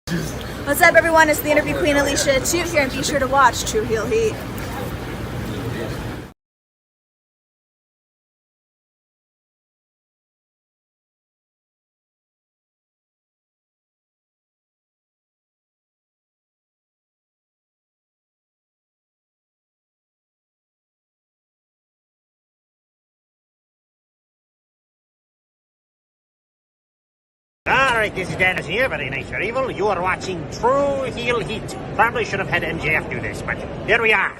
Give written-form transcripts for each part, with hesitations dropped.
What's up, everyone? It's the Interview Queen Alicia Toot here, and be sure to watch True Heel Heat. Alright, this is Dennis here, very nice or evil. You are watching True Heel Heat. Probably should have had MJF do this, but here we are.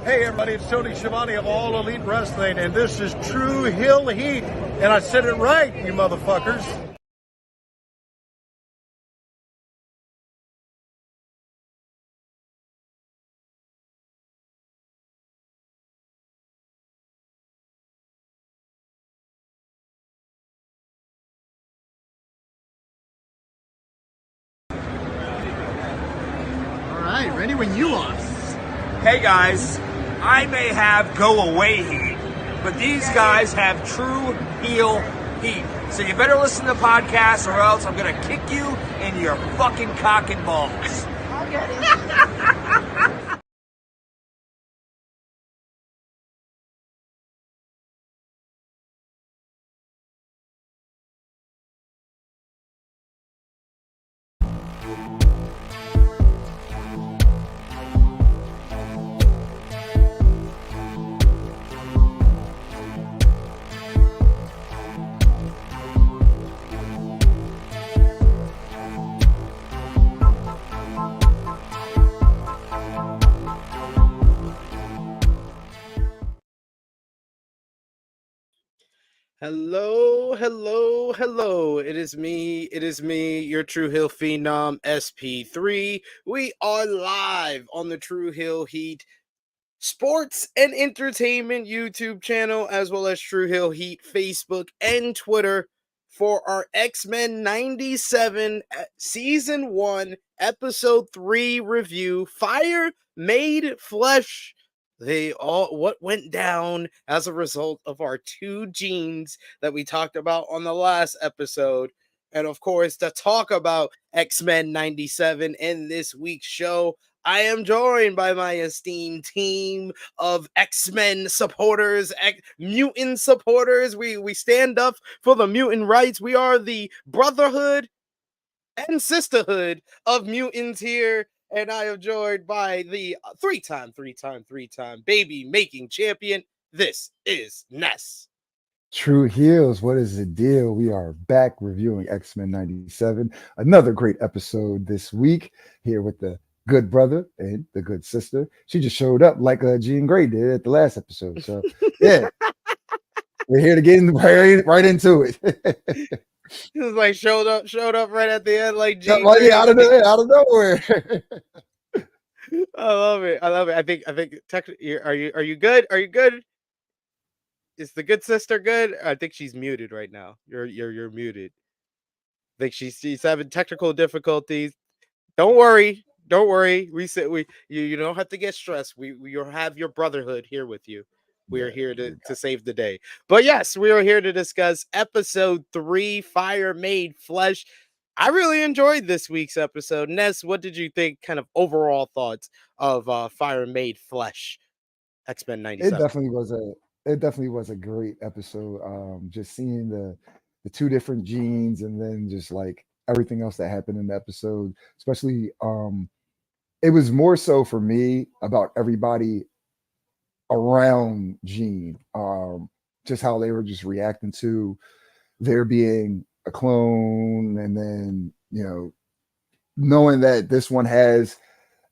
Hey everybody, it's Tony Schiavone of All Elite Wrestling, and this is True Heel Heat. And I said it right, you motherfuckers. Alright, ready when you are. Hey guys, I may have go away heat, but these guys have true heel heat. So you better listen to the podcast or else I'm gonna kick you in your fucking cock and balls. I'll get it. Hello, hello, hello. It is me, your True Hill Phenom SP3. We are live on the True Hill Heat Sports and Entertainment YouTube channel, as well as True Hill Heat Facebook and Twitter for our X-Men 97 Season 1 Episode 3 review, Fire Made Flesh. What went down as a result of our two genes that we talked about on the last episode. And of course, to talk about X-Men 97 in this week's show, I am joined by my esteemed team of X-Men supporters, mutant supporters. We stand up for the mutant rights. We are the brotherhood and sisterhood of mutants here. And I am joined by the three-time baby making champion. This is Ness. True Heels, what is the deal? We are back reviewing X-Men 97. Another great episode this week here with the good brother and the good sister. She just showed up like Jean Grey did at the last episode. So, yeah, we're here to get right into it. He was like showed up right at the end, like Jean Grey. Out of nowhere. I love it. I think are you good? Are you good? Is the good sister good? I think she's muted right now. You're muted. I think she's having technical difficulties. Don't worry. You don't have to get stressed. We have your brotherhood here with you. We are here to save the day. But yes, we are here to discuss episode 3, Fire Made Flesh. I really enjoyed this week's episode. Ness, what did you think? Kind of overall thoughts of Fire Made Flesh, X-Men 97. It definitely was a great episode. Just seeing the two different genes, and then just like everything else that happened in the episode, especially it was more so for me about everybody around Jean, just how they were just reacting to there being a clone, and then knowing that this one has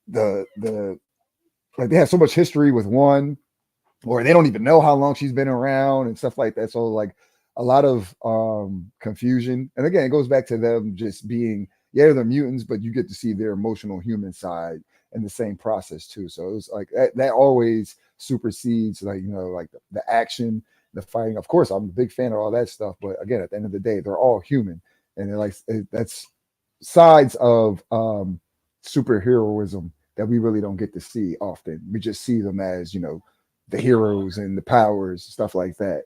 the like they have so much history with one, or they don't even know how long she's been around and stuff like that. So like a lot of confusion, and again, it goes back to them just being they're mutants, but you get to see their emotional human side in the same process too. So it was like that always supersedes like the action the fighting. Of course, I'm a big fan of all that stuff, but again, at the end of the day, they're all human, and they're like that's sides of superheroism that we really don't get to see often. We just see them as, the heroes and the powers, stuff like that.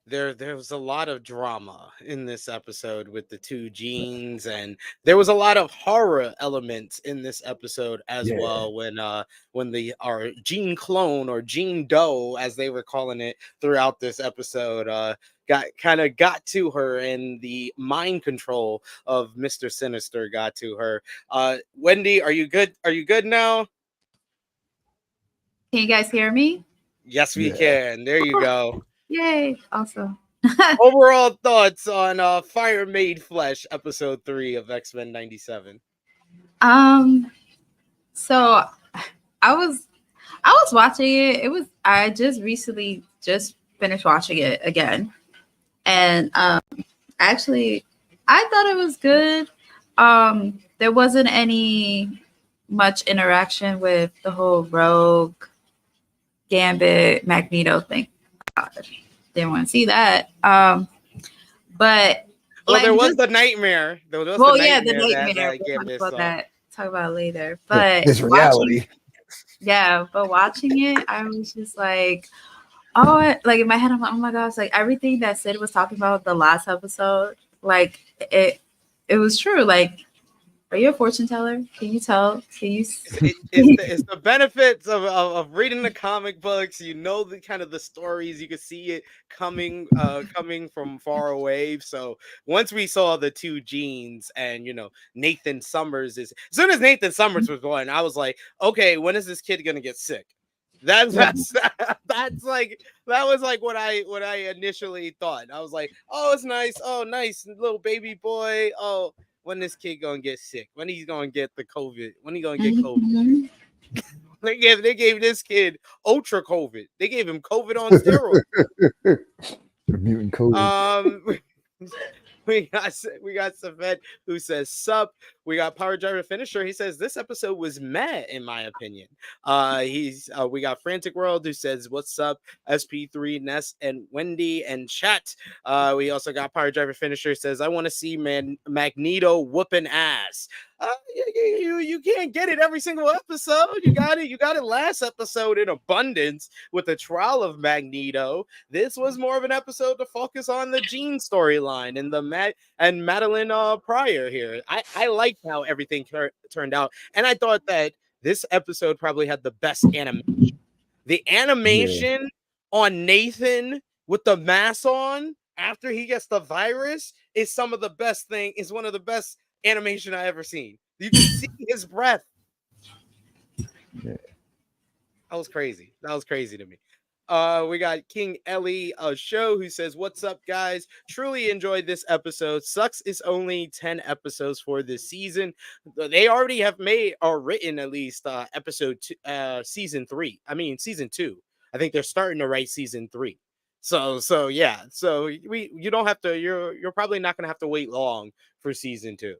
There was a lot of drama in this episode with the two genes, and there was a lot of horror elements in this episode as Yeah. well when our gene clone, or Gene Doe as they were calling it throughout this episode, got to her, and the mind control of Mr. Sinister got to her. Wendy, are you good now? Can you guys hear me? Yes, we Yeah. can. There you go. Yay! Awesome. Overall thoughts on Fire Made Flesh, episode 3 of X-Men 97. So I was watching it. I just recently finished watching it again. And actually I thought it was good. There wasn't any much interaction with the whole Rogue, Gambit, Magneto thing. God, didn't want to see that. But there was the nightmare. The nightmare. That We'll Gambit talk saw. talk about it later. But This reality. but watching it, I was just like, oh, like in my head, I'm like, oh my gosh, like everything that Sid was talking about the last episode, like it was true. Like, are you a fortune teller? Can you tell? Can you? It's the benefits of reading the comic books. You know the kind of the stories. You can see it coming from far away. So once we saw the two genes, and Nathan Summers as soon as Nathan Summers was born, I was like, okay, when is this kid gonna get sick? That's like that was like what I initially thought. I was like, oh, it's nice. Oh, nice little baby boy. Oh. When this kid gonna get sick? When he's gonna get the COVID? When he gonna get COVID? Mm-hmm. They gave this kid ultra COVID. They gave him COVID on steroids. Mutant COVID. We got Savet who says sup. We got Power Driver Finisher. He says this episode was meh in my opinion. We got Frantic World who says what's up. SP3 Ness and Wendy and chat. We also got Power Driver Finisher says I want to see Magneto whooping ass. You can't get it every single episode. You got it last episode in abundance with the trial of Magneto. This was more of an episode to focus on the Jean storyline and Madelyne Pryor here. I liked how everything turned out, and I thought that this episode probably had the best animation. The animation on Nathan with the mask on after he gets the virus is one of the best animation I ever seen. You can see his breath. Yeah. That was crazy to me. We got King Ellie Show who says, what's up, guys? Truly enjoyed this episode. Sucks it's only 10 episodes for this season. They already have made or written at least season 2. I think they're starting to write season 3. So yeah. So you don't have to, you're probably not gonna have to wait long for season 2.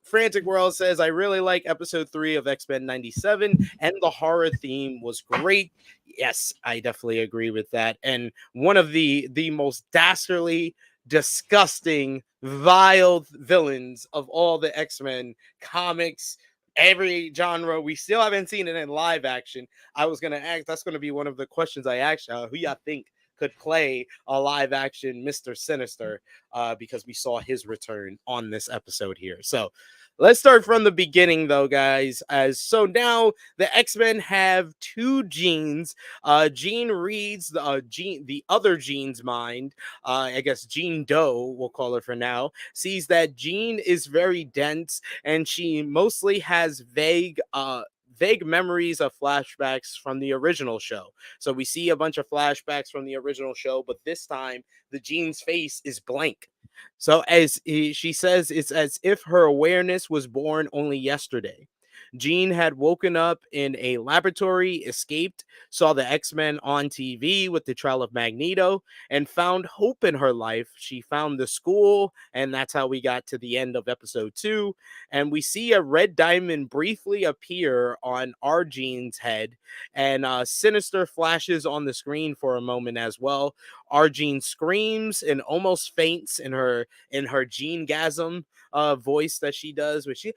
Frantic World says I really like episode 3 of X-Men 97 and the horror theme was great. Yes, I definitely agree with that. And one of the most dastardly, disgusting, vile villains of all the X-Men comics, every genre. We still haven't seen it in live action. I was gonna ask, that's gonna be one of the questions I asked who y'all think could play a live action Mr. Sinister, because we saw his return on this episode here. So let's start from the beginning though, guys. So now the X-Men have two genes. Jean reads the other Jean's mind. I guess Jean Doe, we'll call her for now, sees that Jean is very dense and she mostly has vague memories of flashbacks from the original show. So we see a bunch of flashbacks from the original show, but this time the Jean's face is blank. So she says, it's as if her awareness was born only yesterday. Jean had woken up in a laboratory, escaped, saw the X-Men on TV with the trial of Magneto, and found hope in her life. She found the school, and that's how we got to the end of episode 2. And we see a red diamond briefly appear on our Jean's head, and Sinister flashes on the screen for a moment as well. Our Jean screams and almost faints in her Jean-gasm voice that she does, where she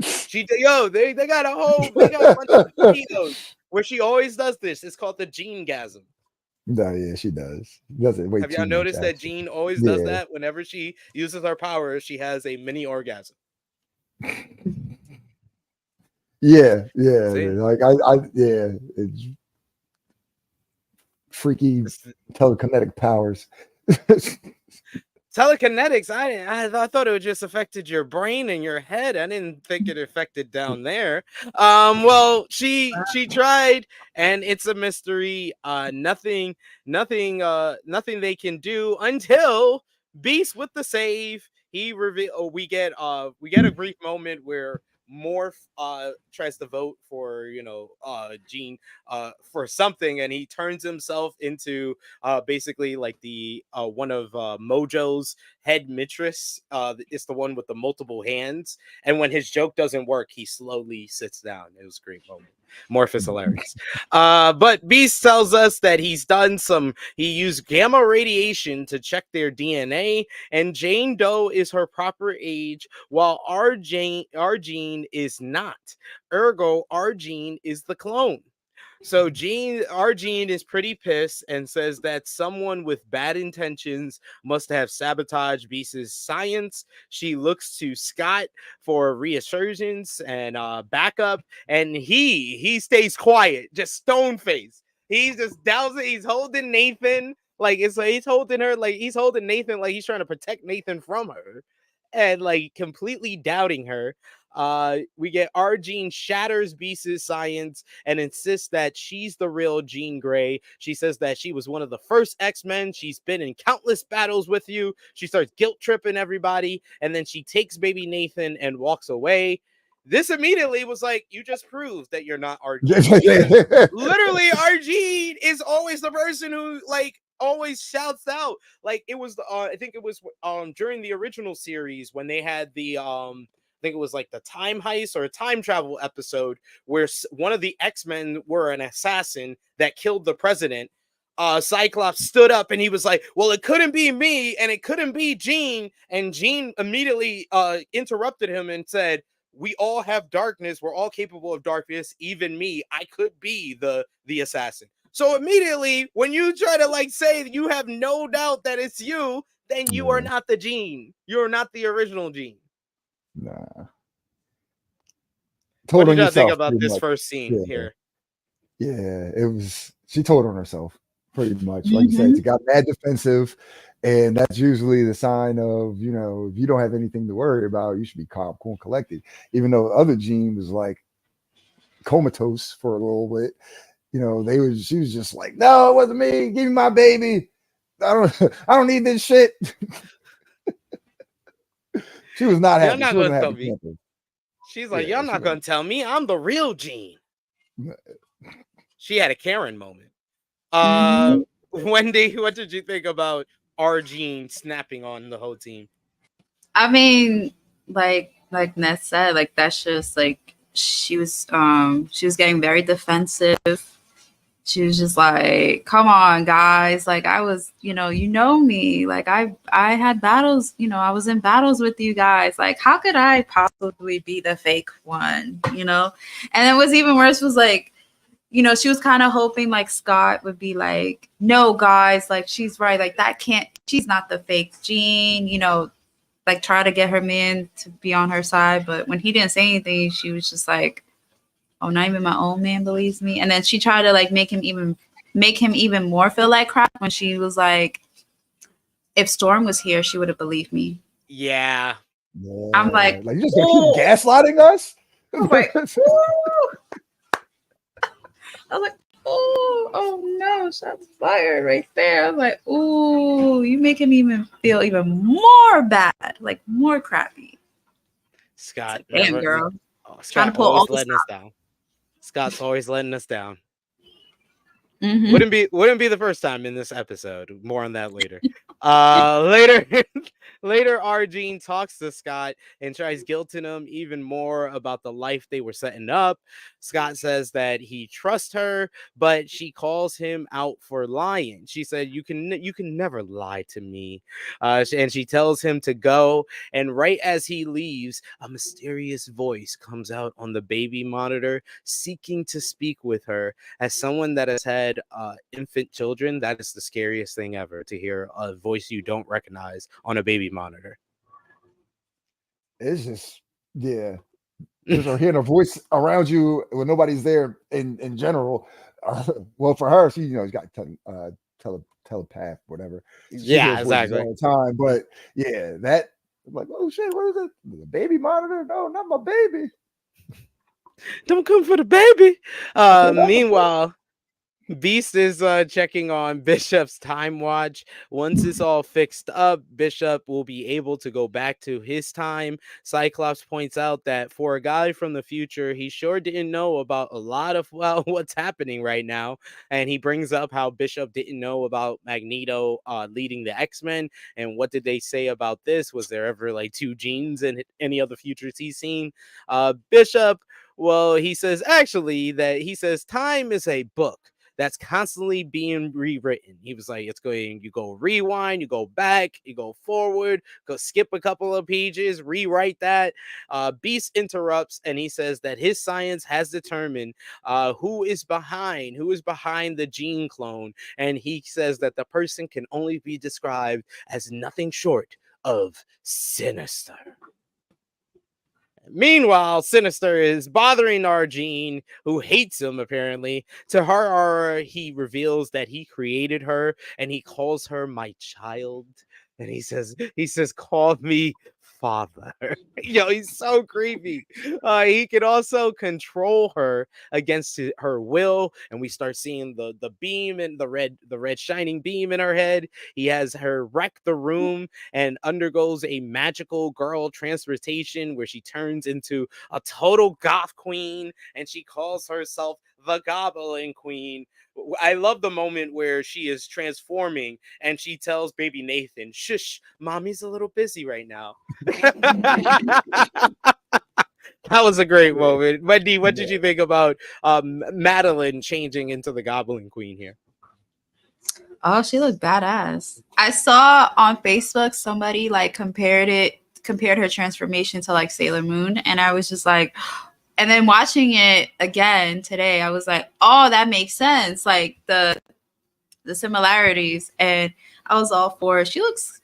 they got a bunch of videos where she always does this. It's called the Jean-gasm. No, yeah, she does. Does it way Have too y'all much, noticed that actually. Jean always does that whenever she uses her power? She has a mini orgasm. Yeah. See? Like it's freaky telekinetic powers. Telekinetics, I thought it just affected your brain and your head. I didn't think it affected down there. Well, she tried, and it's a mystery. Nothing they can do until Beast with the save. We get a brief moment where Morph tries to vote for Jean for something, and he turns himself into basically like the one of Mojo's head mistress. It's the one with the multiple hands, and when his joke doesn't work, he slowly sits down. It was a great moment. Morph is hilarious. But Beast tells us that he used gamma radiation to check their DNA, and Jane Doe is her proper age, while our Jean is not. Ergo, our Jean is the clone. So our Jean is pretty pissed and says that someone with bad intentions must have sabotaged Beast's science. She looks to Scott for reassurance and backup, and he stays quiet, just stone face. He's just dousing. He's holding Nathan like he's holding her like he's holding Nathan like he's trying to protect Nathan from her, and like completely doubting her. We get our Jean shatters Beast's science and insists that she's the real Jean Grey. She says that she was one of the first X-Men. She's been in countless battles with you. She starts guilt tripping everybody, and then she takes baby Nathan and walks away. This immediately was like, you just proved that you're not our Jean. Literally, our Jean is always the person who like always shouts out. Like it was I think it was during the original series when they had the I think it was like the time heist or a time travel episode where one of the X-Men were an assassin that killed the president. Cyclops stood up and he was like, well, it couldn't be me and it couldn't be Jean. And Jean immediately interrupted him and said, we all have darkness. We're all capable of darkness. Even me, I could be the assassin. So immediately when you try to like say that you have no doubt that it's you, then you are not the Jean. You're not the original Jean. Nah. What did you think about this first scene here? Yeah, she told on herself pretty much. Like you said, she got mad defensive, and that's usually the sign of, if you don't have anything to worry about, you should be calm, cool, and collected. Even though the other Jean was like comatose for a little bit, she was just like, no, it wasn't me. Give me my baby. I don't need this shit. She was not happy. She wasn't happy. She's like, y'all not gonna tell me I'm the real Jean. She had a Karen moment. Wendy, what did you think about our Jean snapping on the whole team? I mean, like Ness said, like that's just like she was getting very defensive. She was just like, come on, guys. Like I was, you know me. Like I had battles, I was in battles with you guys. Like, how could I possibly be the fake one, And then what's even worse was like, she was kind of hoping like Scott would be like, no, guys, like she's right. Like she's not the fake Jean, like try to get her man to be on her side. But when he didn't say anything, she was just like, oh, not even my own man believes me. And then she tried to like make him even more feel like crap when she was like, if Storm was here, she would have believed me. Yeah. I'm like you just gonna keep gaslighting us? I was like, oh no, shots fired right there. I was like, ooh, you make him even feel even more bad, like more crappy. Scott, Damn, never. girl. Oh, Trying to Scott pull always all the letting us down. Scott's always letting us down. Mm-hmm. Wouldn't be the first time in this episode. More on that later. Later later Argene talks to Scott and tries guilting him even more about the life they were setting up. Scott says that he trusts her, but she calls him out for lying. She said, you can never lie to me. And she tells him to go, and right as he leaves, a mysterious voice comes out on the baby monitor seeking to speak with her. As someone that has had infant children, that is the scariest thing ever, to hear a voice you don't recognize on a baby monitor. It's just, yeah. Just or hearing a voice around you when nobody's there in general. Well, for her, she has got telepath, whatever. So she Yeah, hears voices exactly. all the time. But yeah, that I'm like, oh shit, what is it? The baby monitor? No, not my baby. Don't come for the baby. Not my Meanwhile, Beast is checking on Bishop's time watch. Once it's all fixed up, Bishop will be able to go back to his time. Cyclops points out that for a guy from the future, he sure didn't know about a lot of what's happening right now. And he brings up how Bishop didn't know about Magneto leading the X-Men. And what did they say about this? Was there ever like two genes in any other futures he's seen? Bishop, well, he says time is a book that's constantly being rewritten. He was like, you go rewind, you go back, you go forward, go skip a couple of pages, rewrite that. Beast interrupts, and he says that his science has determined who is behind the gene clone. And he says that the person can only be described as nothing short of sinister. Meanwhile, Sinister is bothering Argene, who hates him apparently. To her horror, he reveals that he created her, and he calls her my child. And he says, call me father. He's so creepy. He can also control her against her will, and we start seeing the beam and the red shining beam in her head. He has her wreck the room and undergoes a magical girl transformation where she turns into a total goth queen, and she calls herself the Goblin Queen. I love the moment where she is transforming and she tells baby Nathan, shush, mommy's a little busy right now. That was a great moment. Wendy, what did you think about Madelyne changing into the Goblin Queen here? Oh, she looked badass. I saw on Facebook somebody like compared her transformation to like Sailor Moon, and I was just like, and then watching it again today, I was like, oh, that makes sense. Like the similarities, and I was all for it. She looks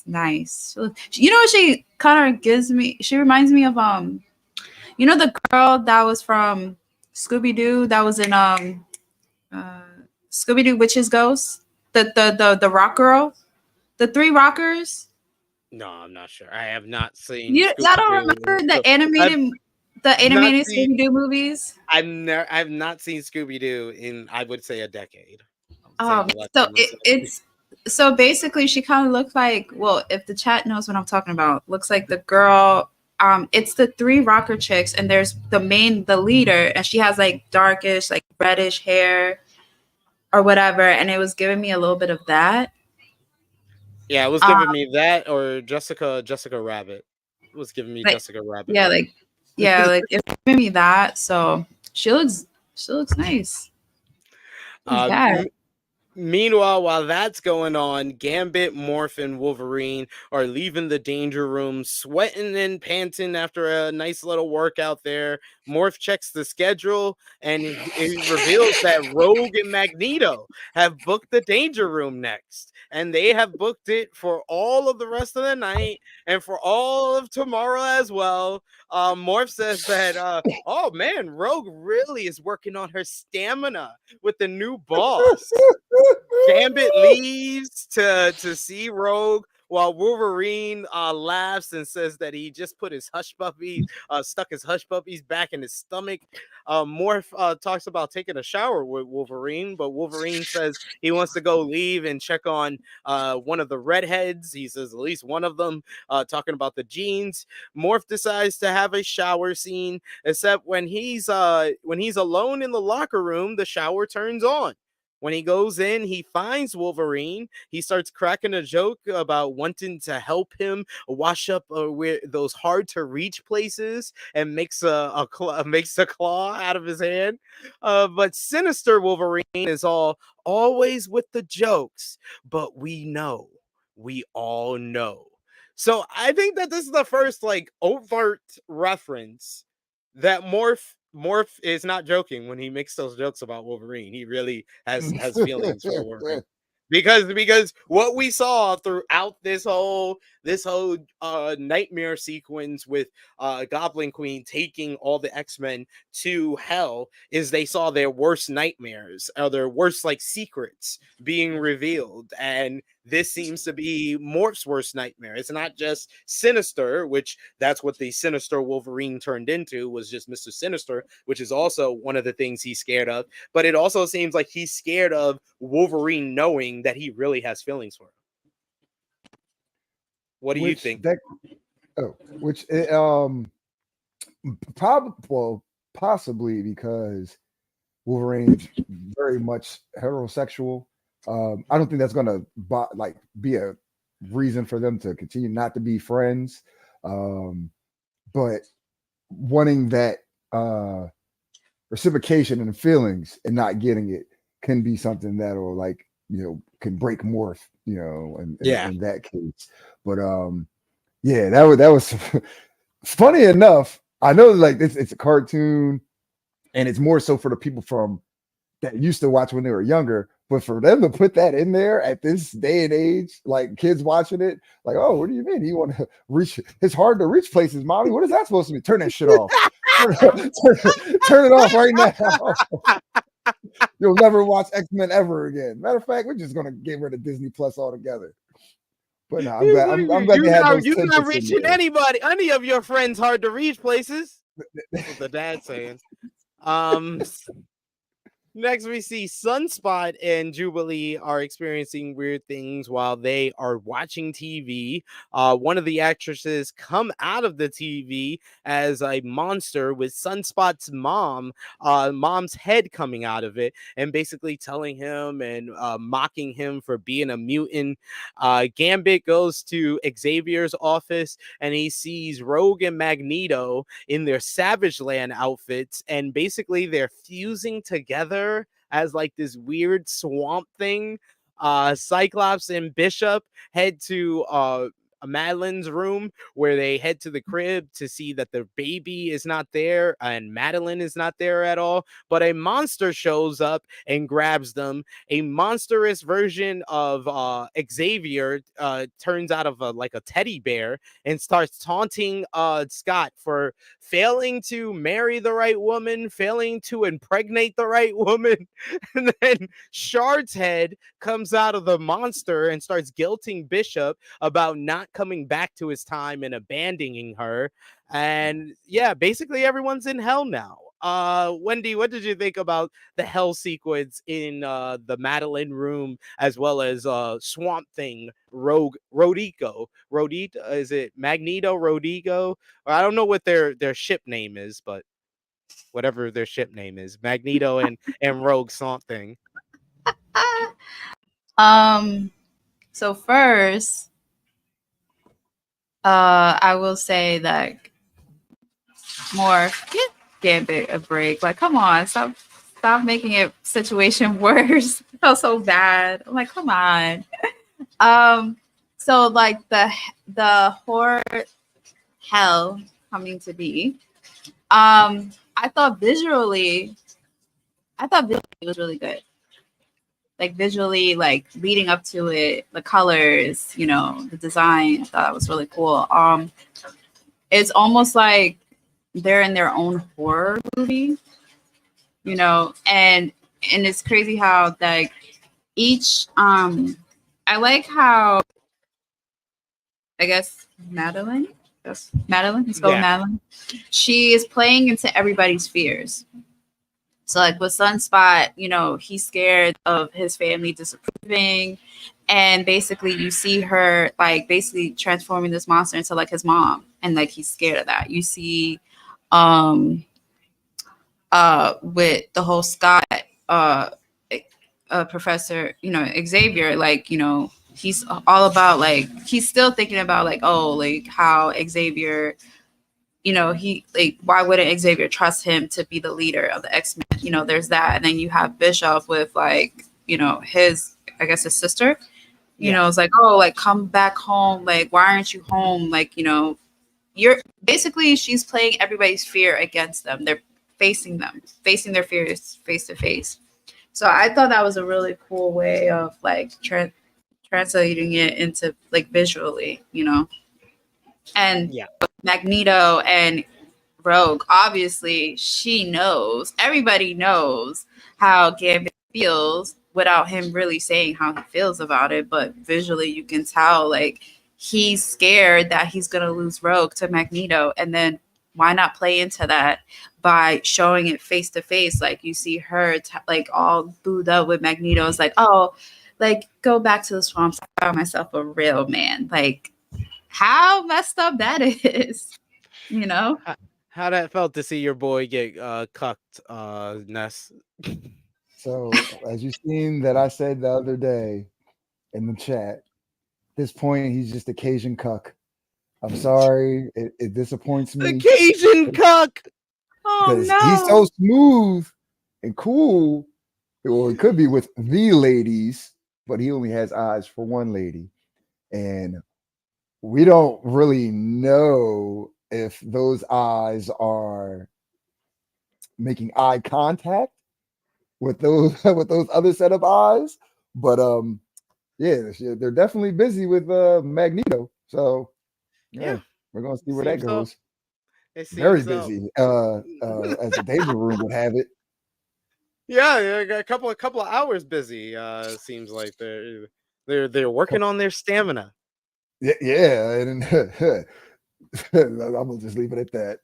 nice. She kind of she reminds me of the girl that was from Scooby-Doo that was in Scooby-Doo Witch's Ghost, the rock girl, the three rockers. No, I'm not sure. I have not seen. I don't remember the animated Scooby-Doo movies. I've not seen Scooby-Doo in, I would say, a decade. So basically she kind of looked like, well, if the chat knows what I'm talking about, looks like the girl. It's the three rocker chicks, and there's the leader, and she has like darkish, like reddish hair or whatever, and it was giving me a little bit of that. Yeah, it was giving me that, or Jessica Rabbit. It was giving me Jessica Rabbit. Yeah, like it's giving me that. So she looks nice. Meanwhile, while that's going on, Gambit, Morph, and Wolverine are leaving the danger room, sweating and panting after a nice little workout there. Morph checks the schedule, and it reveals that Rogue and Magneto have booked the danger room next. And they have booked it for all of the rest of the night and for all of tomorrow as well. Morph says that, oh man, Rogue really is working on her stamina with the new boss. Gambit leaves to see Rogue while Wolverine laughs and says that he just put his hush puppy, stuck his hush puppies back in his stomach. Morph talks about taking a shower with Wolverine, but Wolverine says he wants to go leave and check on one of the redheads. He says at least one of them, talking about the jeans. Morph decides to have a shower scene, except when he's alone in the locker room, the shower turns on. When he goes in, he finds Wolverine. He starts cracking a joke about wanting to help him wash up where those hard to reach places, and makes a claw out of his hand. But Sinister Wolverine is always with the jokes, but we all know. So I think that this is the first like overt reference that Morph is not joking when he makes those jokes about Wolverine. He really has feelings for Wolverine. Because what we saw throughout this whole nightmare sequence with Goblin Queen taking all the X-Men to hell is they saw their worst nightmares, or their worst like secrets being revealed, and this seems to be Morph's worst nightmare. It's not just Sinister, which that's what the Sinister Wolverine turned into, was just Mr. Sinister, which is also one of the things he's scared of. But it also seems like he's scared of Wolverine knowing that he really has feelings for him. What do you think? Possibly because Wolverine's very much heterosexual. I don't think that's gonna be a reason for them to continue not to be friends. But wanting that reciprocation and feelings and not getting it can be something that'll can break Morph, in that case. But that was funny enough. I know it's a cartoon and it's more so for the people that used to watch when they were younger, but for them to put that in there at this day and age, like kids watching it, like, oh, what do you mean? You want to reach? It's hard to reach places, mommy. What is that supposed to be? Turn that shit off. Turn it off right now. You'll never watch X-Men ever again. Matter of fact, we're just gonna get rid of Disney Plus altogether. But no, I'm glad they had those. You're not reaching any of your friends hard to reach places. That's what the dad's saying. Next, we see Sunspot and Jubilee are experiencing weird things while they are watching TV. One of the actresses come out of the TV as a monster with Sunspot's mom's head coming out of it, and basically telling him and mocking him for being a mutant. Gambit goes to Xavier's office and he sees Rogue and Magneto in their Savage Land outfits, and basically they're fusing together as like this weird swamp thing. Cyclops and Bishop head to Madelyne's room, where they head to the crib to see that the baby is not there and Madelyne is not there at all. But a monster shows up and grabs them. A monstrous version of Xavier turns out of a teddy bear and starts taunting Scott for failing to marry the right woman, failing to impregnate the right woman. And then Shard's head comes out of the monster and starts guilting Bishop about not coming back to his time and abandoning her. And yeah, basically everyone's in hell now. Wendy, what did you think about the hell sequence in the Madelyne room, as well as Swamp Thing, Rogue, Rodiko? Is it Magneto, Rodiko? Or I don't know what their ship name is, but whatever their ship name is, Magneto and Rogue Swamp Thing. So first, I will say that get Gambit a break. Like, come on, stop making it situation worse. I felt so bad. I'm like, come on. So like the horror hell coming to be. I thought visually it was really good. Like visually, like leading up to it, the colors, the design, I thought that was really cool. It's almost like they're in their own horror movie, and it's crazy how like each I like how I guess Madelyne. That's Madelyne. It's called Yeah. Madelyne. She is playing into everybody's fears. So like with Sunspot, you know, he's scared of his family disapproving. And basically you see her like basically transforming this monster into like his mom. And like he's scared of that. You see um with the whole Scott professor, you know, Xavier, like, you know, he's all about like he's still thinking about like, oh, like how Xavier, you know, he like why wouldn't Xavier trust him to be the leader of the X-Men? You know, there's that. And then you have Bishop with like, you know, his I guess his sister, you know, it's like, oh, like come back home, like why aren't you home? Like, you know, you're basically she's playing everybody's fear against them. They're facing their fears face to face. So I thought that was a really cool way of like translating it into like visually, you know. And Yeah. Magneto and Rogue, obviously, she knows. Everybody knows how Gambit feels without him really saying how he feels about it. But visually, you can tell like he's scared that he's gonna lose Rogue to Magneto, and then why not play into that by showing it face to face? Like you see her like all booed up with Magneto. It's like, oh, like go back to the swamps. I found myself a real man. Like how messed up that is, you know? How that felt to see your boy get cucked, Ness. So as you seen that I said the other day in the chat, at this point he's just a Cajun cuck. I'm sorry, it disappoints The me Cajun cuck. Oh because he's so no. smooth and cool. Well, it could be with the ladies, but he only has eyes for one lady, and we don't really know if those eyes are making eye contact with those with those other set of eyes. But yeah, they're definitely busy with Magneto. So yeah, Yeah, we're gonna see where that seems so. goes. It Very seems so. busy, as the Danger Room would have it. Yeah, yeah, got a couple of hours busy. Seems like they're working on their stamina. Yeah, yeah, and I'm gonna just leave it at that.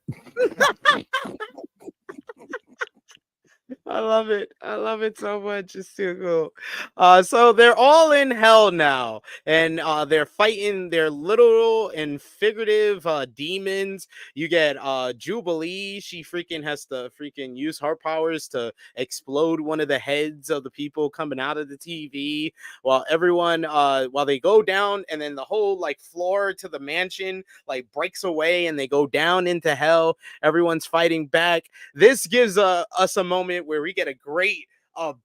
I love it. I love it so much. It's too cool. So they're all in hell now, and they're fighting their literal and figurative demons. You get Jubilee. She freaking has to freaking use her powers to explode one of the heads of the people coming out of the TV, while everyone while they go down, and then the whole like floor to the mansion like breaks away, and they go down into hell. Everyone's fighting back. This gives us a moment where we get a great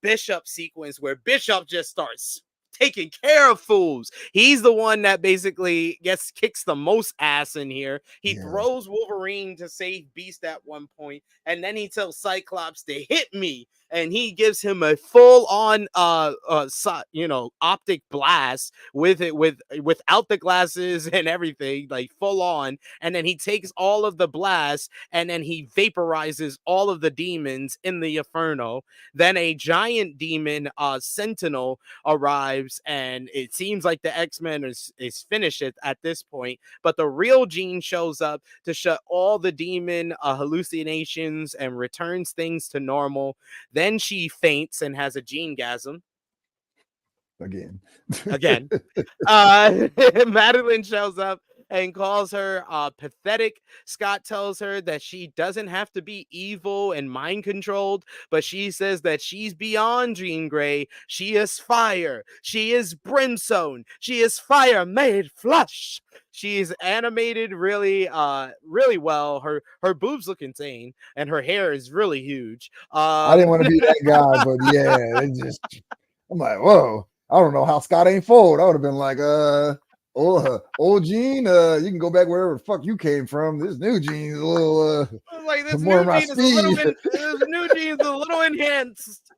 Bishop sequence where Bishop just starts taking care of fools. He's the one that basically kicks the most ass in here. He Yeah, throws Wolverine to save Beast at one point, and then he tells Cyclops to hit me, and he gives him a full on optic blast with it without the glasses and everything, like full on, and then he takes all of the blast and then he vaporizes all of the demons in the Inferno. Then a giant demon, Sentinel, arrives, and it seems like the X-Men is finished at this point. But the real Jean shows up to shut all the demon hallucinations and returns things to normal. Then she faints and has a Jean-gasm again. again. Madelyne shows up and calls her pathetic. Scott tells her that she doesn't have to be evil and mind controlled, but she says that she's beyond Jean Grey. She is fire. She is brimstone. She is fire made flesh. She's animated really well. Her boobs look insane, and her hair is really huge. I didn't want to be that guy, but yeah, it just I'm like, whoa. I don't know how Scott ain't fold. I would have been like, old Gene, you can go back wherever the fuck you came from. This new Gene's a little like this more new of my Gene is a little speed. this new Gene is a little enhanced.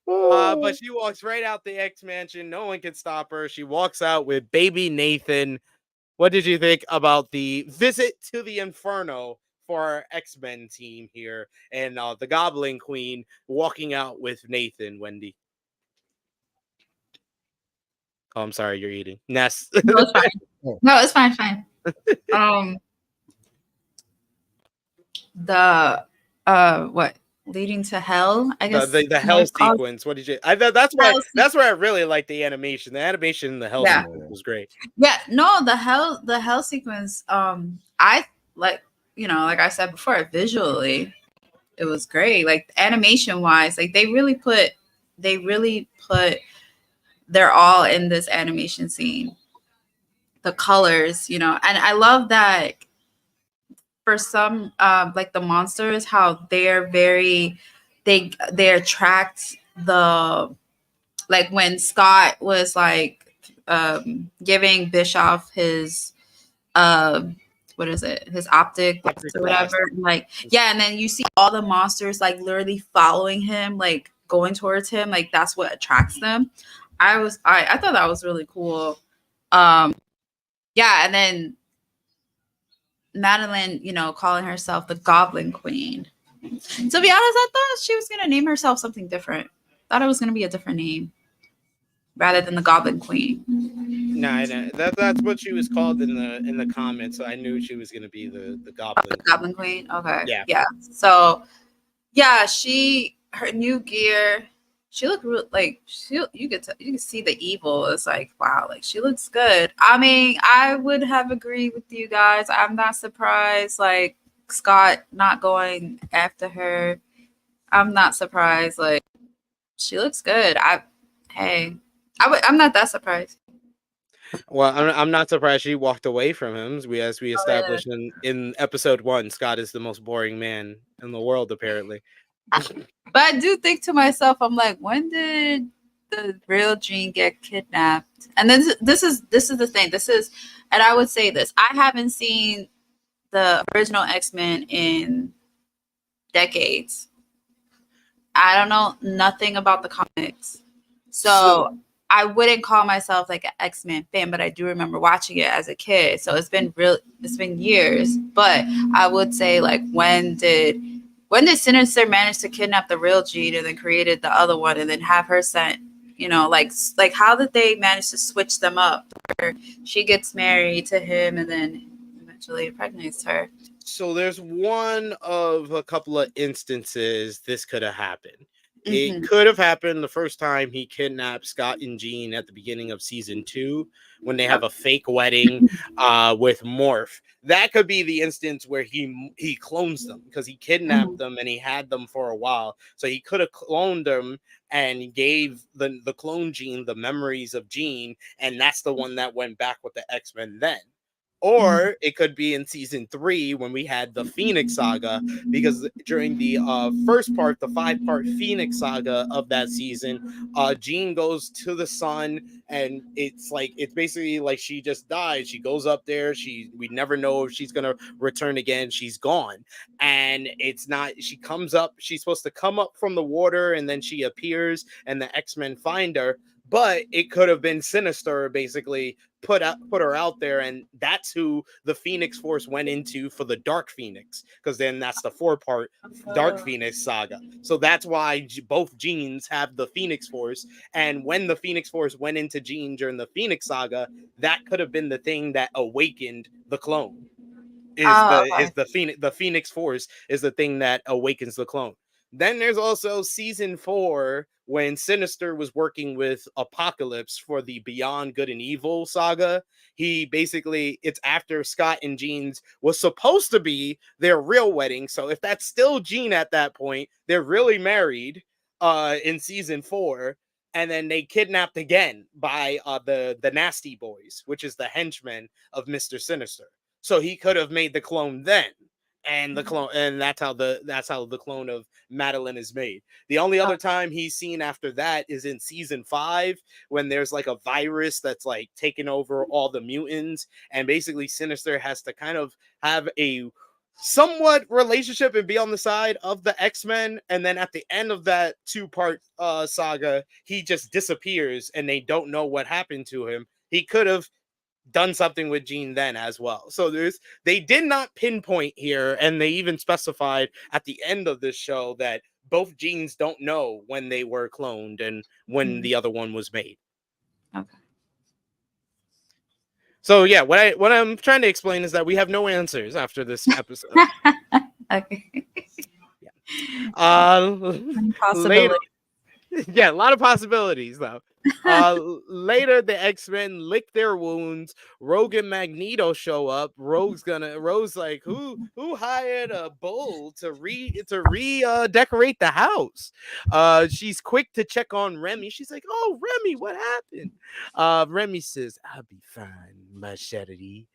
But she walks right out the X Mansion. No one can stop her. She walks out with baby Nathan. What did you think about the visit to the Inferno for our X-Men team here, and the Goblin Queen walking out with Nathan, Wendy? Oh, I'm sorry, you're eating. Ness. No, it's fine. No, it's fine, fine. The what leading to hell? I guess the hell sequence. What did you? That's where I really like the animation. The animation in the hell sequence was great. Yeah, no, the hell sequence. I like like I said before, visually, it was great. Like animation wise, like they really put their all in this animation scene. The colors, and I love that for some like the monsters, how they're very they attract the like when Scott was like giving Bischoff his what is it, his optic or whatever, like and then you see all the monsters like literally following him, like going towards him, like that's what attracts them. I thought that was really cool. And then Madelyne, calling herself the Goblin Queen. To be honest, I thought she was gonna name herself something different. Thought it was gonna be a different name rather than the Goblin Queen. No, that's what she was called in the comments. So I knew she was gonna be the Goblin. The Goblin Queen. Okay. Yeah. So, her new gear. She looked like you can see the evil. It's like, wow, like she looks good. I mean, I would have agreed with you guys. I'm not surprised, like Scott not going after her. I'm not surprised. Like she looks good. I'm not that surprised. Well, I'm not surprised she walked away from him. As we established in episode 1, Scott is the most boring man in the world, apparently. But I do think to myself, I'm like, when did the real Jean get kidnapped? And then this is the thing. And I would say this: I haven't seen the original X-Men in decades. I don't know nothing about the comics, so I wouldn't call myself like an X-Men fan, but I do remember watching it as a kid. So it's been years. But I would say, like, when did Sinister manage to kidnap the real Jean and then created the other one and then have her sent, like how did they manage to switch them up where she gets married to him and then eventually impregnates her? So there's one of a couple of instances this could have happened. It could have happened the first time he kidnapped Scott and Jean at the beginning of season 2 when they have a fake wedding with Morph. That could be the instance where he clones them because he kidnapped them and he had them for a while. So he could have cloned them and gave the clone Jean the memories of Jean, and that's the one that went back with the X-Men then. Or it could be in season 3 when we had the Phoenix Saga, because during the first part, the 5-part Phoenix Saga of that season, Jean goes to the sun, and it's basically like she just died. She goes up there. We never know if she's gonna return again. She's gone, and it's not. She comes up. She's supposed to come up from the water, and then she appears, and the X-Men find her. But it could have been Sinister basically put her out there, and that's who the Phoenix Force went into for the Dark Phoenix, because then that's the 4-part Dark Phoenix saga. So that's why both Jeans have the Phoenix Force, and when the Phoenix Force went into Jean during the Phoenix saga, that could have been the thing that awakened the clone. The Phoenix Force is the thing that awakens the clone. Then there's also season 4 when Sinister was working with Apocalypse for the Beyond Good and Evil saga. It's after Scott and Jean's was supposed to be their real wedding. So if that's still Jean at that point, they're really married in season 4. And then they kidnapped again by the Nasty Boys, which is the henchmen of Mr. Sinister. So he could have made the clone then. And the clone, and that's how the clone of Madelyne is made. The only other time he's seen after that is in season 5 when there's like a virus that's like taking over all the mutants, and basically Sinister has to kind of have a somewhat relationship and be on the side of the X-Men. And then at the end of that 2-part saga, he just disappears and they don't know what happened to him. He could have done something with Jean then as well. So they did not pinpoint here, and they even specified at the end of this show that both Jeans don't know when they were cloned and when the other one was made. Okay. So yeah, what I'm trying to explain is that we have no answers after this episode. Okay. Uh, later, Possibility. yeah, a lot of possibilities though. Later the X-Men lick their wounds. Rogue and Magneto show up. Rogue's like, who hired a bull to decorate the house? She's quick to check on Remy. She's like, oh Remy, what happened? Remy says, I'll be fine, my Charity.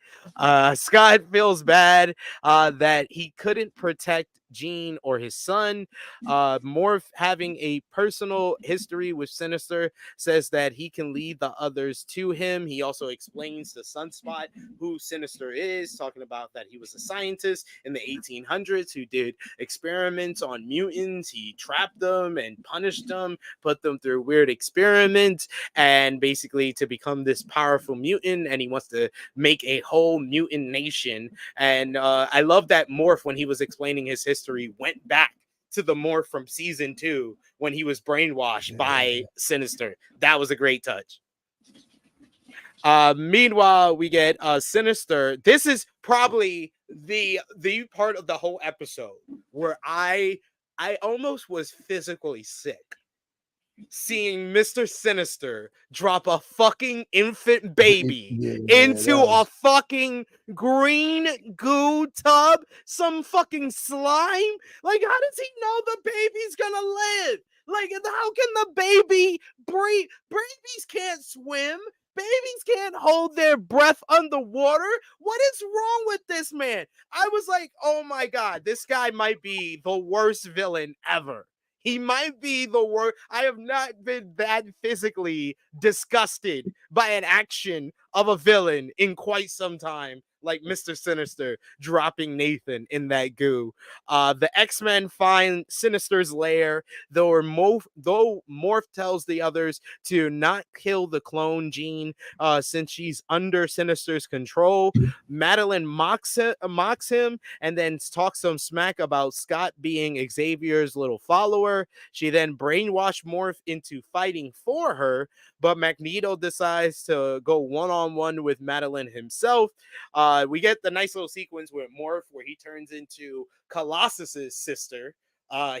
Scott feels bad that he couldn't protect Jean or his son. Morph, having a personal history with Sinister, says that he can lead the others to him. He also explains to Sunspot who Sinister is, talking about that he was a scientist in the 1800s who did experiments on mutants. He trapped them and punished them, put them through weird experiments, and basically to become this powerful mutant. And he wants to make a whole mutant nation. And I love that Morph, when he was explaining his history, went back to the Morph from season 2 when he was brainwashed by Sinister. That was a great touch. Meanwhile, we get Sinister. This is probably the part of the whole episode where I almost was physically sick. Seeing Mr. Sinister drop a fucking infant baby into a fucking green goo tub, some fucking slime. Like, how does he know the baby's gonna live? Like, how can the baby breathe? Babies can't swim. Babies can't hold their breath underwater. What is wrong with this man? I was like, oh my God, this guy might be the worst villain ever. He might be the worst. I have not been that physically disgusted by an action of a villain in quite some time, like Mr. Sinister dropping Nathan in that goo. The X-Men find Sinister's lair, though Morph tells the others to not kill the clone Jean since she's under Sinister's control. Madelyne mocks him and then talks some smack about Scott being Xavier's little follower. She then brainwashed Morph into fighting for her, but Magneto decides to go one-on-one with Madelyne himself. We get the nice little sequence with Morph where he turns into Colossus's sister.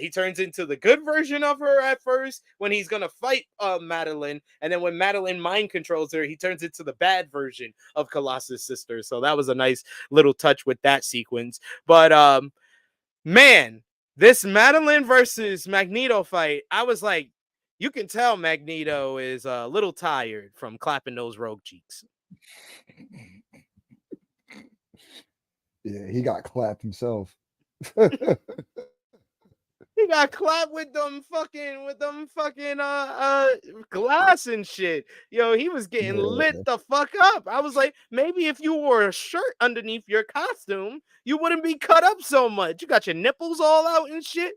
He turns into the good version of her at first when he's gonna fight Madelyne, and then when Madelyne mind controls her, he turns into the bad version of Colossus' sister. So that was a nice little touch with that sequence. But man, this Madelyne versus Magneto fight, I was like, you can tell Magneto is a little tired from clapping those rogue cheeks. Yeah, he got clapped himself. He got clapped with them fucking glass and shit. Yo, he was getting lit the fuck up. I was like, maybe if you wore a shirt underneath your costume, you wouldn't be cut up so much. You got your nipples all out and shit.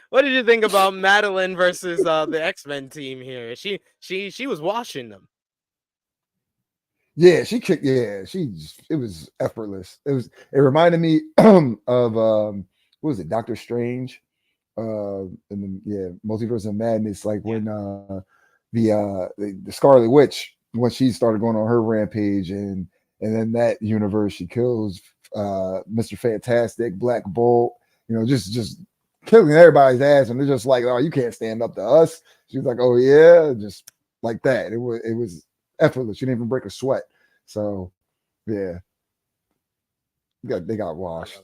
What did you think about Madelyne versus the X-Men team here? She was washing them. Yeah, she kicked. Yeah, it was effortless. It reminded me of what was it, Doctor Strange, and then Multiverse of Madness. Like when the Scarlet Witch, when she started going on her rampage, and then that universe she kills Mr. Fantastic, Black Bolt. You know, just killing everybody's ass, and they're just like, oh, you can't stand up to us. She was like, oh yeah, just like that. It was effortless. She didn't even break a sweat. So, yeah, they got washed.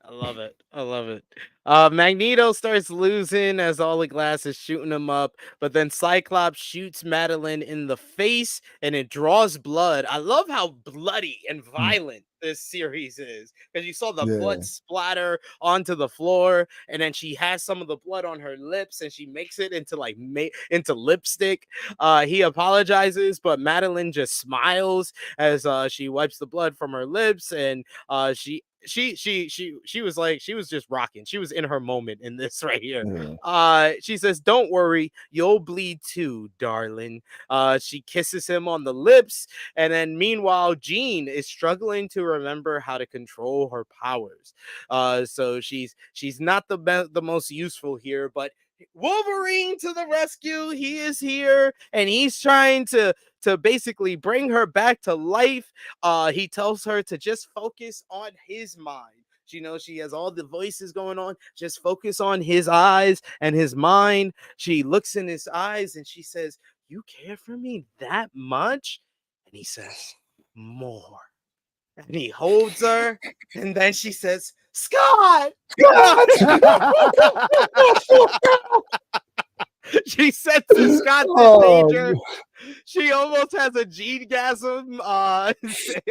I love it. I love it. Magneto starts losing as all the glass is shooting him up, but then Cyclops shoots Madelyne in the face and it draws blood. I love how bloody and violent this series is, because you saw the blood splatter onto the floor, and then she has some of the blood on her lips and she makes it into into lipstick. He apologizes, but Madelyne just smiles as she wipes the blood from her lips, and she was like, she was just rocking. She was in her moment in this right here. She says, don't worry, you'll bleed too, darling. She kisses him on the lips, and then meanwhile Jean is struggling to remember how to control her powers. So she's not the most useful here, but Wolverine to the rescue. He is here and he's trying to basically bring her back to life. He tells her to just focus on his mind. She knows she has all the voices going on. Just focus on his eyes and his mind. She looks in his eyes and she says, "You care for me that much?" And he says, "More." And he holds her and then she says, "Scott!" She senses Scott's in danger. She almost has a Gene-gasm,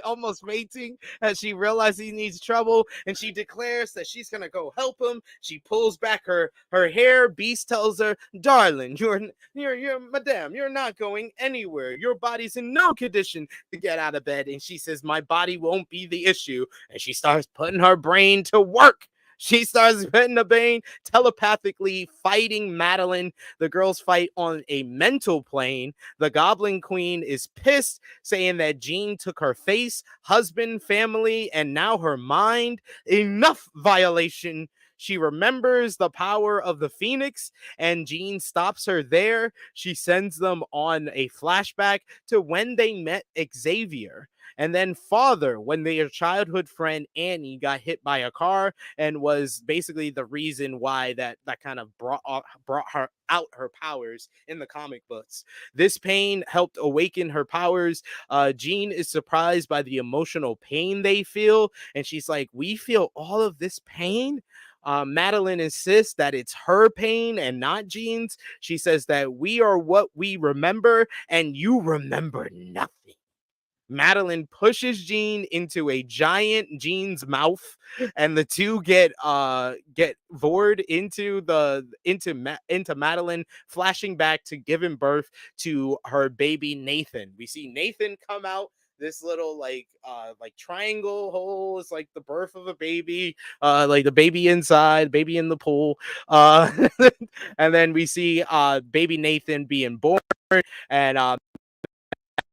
almost fainting as she realizes he needs trouble, and she declares that she's gonna go help him. She pulls back her hair. Beast tells her, "Darling, you're madame, you're not going anywhere. Your body's in no condition to get out of bed." And she says, "My body won't be the issue." And she starts putting her brain to work. She starts putting the brain telepathically fighting Madelyne. The girls fight on a mental plane. The Goblin Queen is pissed, saying that Jean took her face, husband, family, and now her mind. Enough violation. She remembers the power of the Phoenix, and Jean stops her there. She sends them on a flashback to when they met Xavier. And then father, when their childhood friend Annie got hit by a car and was basically the reason why that kind of brought her out her powers in the comic books. This pain helped awaken her powers. Jean is surprised by the emotional pain they feel, and she's like, "We feel all of this pain?" Madelyne insists that it's her pain and not Jean's. She says that we are what we remember, and you remember nothing. Madelyne pushes Jean into a giant Jean's mouth, and the two get vored into Madelyne, flashing back to giving birth to her baby Nathan. We see Nathan come out this little like triangle hole. Is like the birth of a baby, like the baby inside, baby in the pool, and then we see baby Nathan being born, and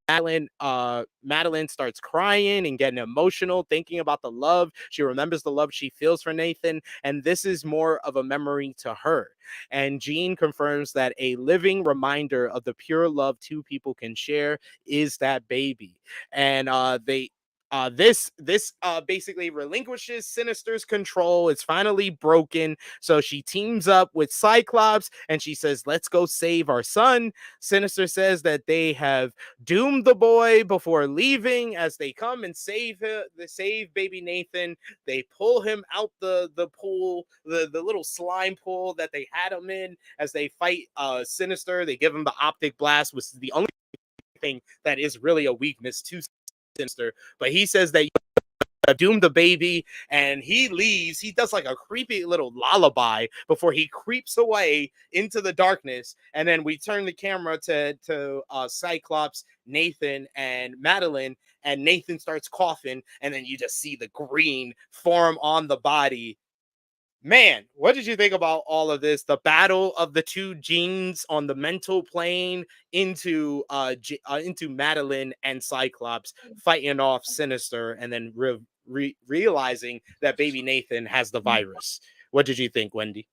Madelyne starts crying and getting emotional, thinking about the love. She remembers the love she feels for Nathan, and this is more of a memory to her. And Jean confirms that a living reminder of the pure love two people can share is that baby. And this basically relinquishes Sinister's control. It's finally broken. So she teams up with Cyclops and she says, "Let's go save our son." Sinister says that they have doomed the boy before leaving. As they come and save baby Nathan, they pull him out the pool, the little slime pool that they had him in. As they fight Sinister, they give him the optic blast, which is the only thing that is really a weakness to Sinister. But he says that doomed the baby, and he leaves. He does like a creepy little lullaby before he creeps away into the darkness. And then we turn the camera to Cyclops, Nathan, and Madelyne, and Nathan starts coughing, and then you just see the green form on the body. Man, what did you think about all of this? The battle of the two Jeans on the mental plane into Madelyne and Cyclops fighting off Sinister, and then realizing that baby Nathan has the virus. What did you think, Wendy?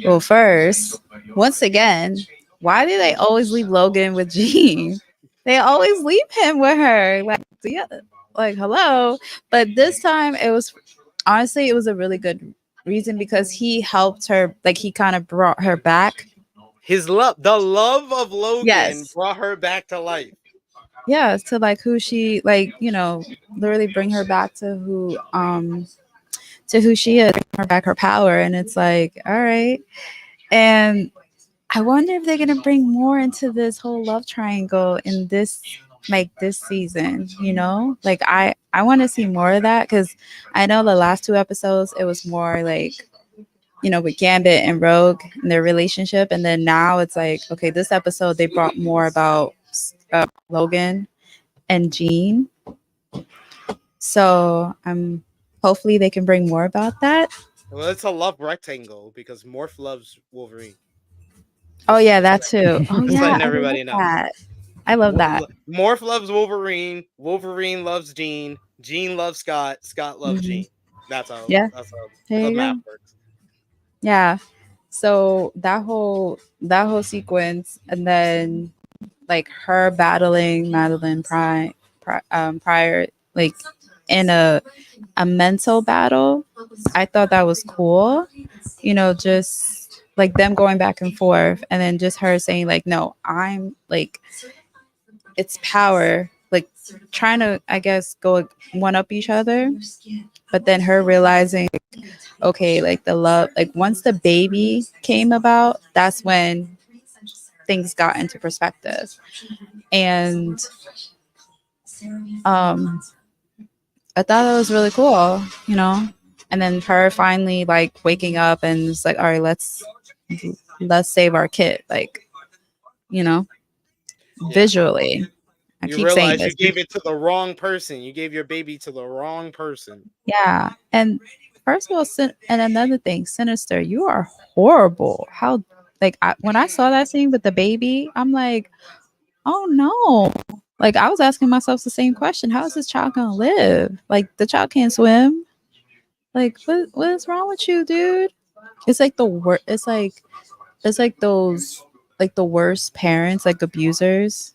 Well, first, once again, why do they always leave Logan with Jean? They always leave him with her. Like hello. But this time it was honestly, it was a really good reason because he helped her, like he kind of brought her back. The love of Logan brought her back to life. Yeah, to like who she, like, you know, literally bring her back to who she is, bring her back her power. And it's like, all right. And I wonder if they're gonna bring more into this whole love triangle in this season, you know? Like I want to see more of that, because I know the last two episodes it was more like, you know, with Gambit and Rogue and their relationship, and then now it's like, okay, this episode they brought more about Logan and Jean. So hopefully they can bring more about that. Well, it's a love rectangle because Morph loves Wolverine. Oh yeah, that too. Oh yeah, letting everybody know. I love that. Morph loves Wolverine. Wolverine loves Jean. Jean loves Scott. Scott loves Jean. That's how. Yeah. That's how the map works. Yeah. So that whole sequence, and then like her battling Madelyne prior, like in a mental battle. I thought that was cool. Just like them going back and forth, and then just her saying like, "No, I'm like, it's power." Like trying to, I guess, go one up each other, but then her realizing, okay, like the love, like once the baby came about, that's when things got into perspective. And I thought that was really cool. And then her finally like waking up and it's like, all right, let's save our kid. Like, you know, visually. I You keep saying realize you this. gave it to the wrong person. You gave your baby to the wrong person. Yeah. And first of all, and another thing, Sinister, you are horrible. How, like, when I saw that scene with the baby, I'm like, oh no. Like, I was asking myself the same question. How is this child going to live? Like, the child can't swim. Like, what is wrong with you, dude? It's like the worst. It's like those, like the worst parents, like abusers,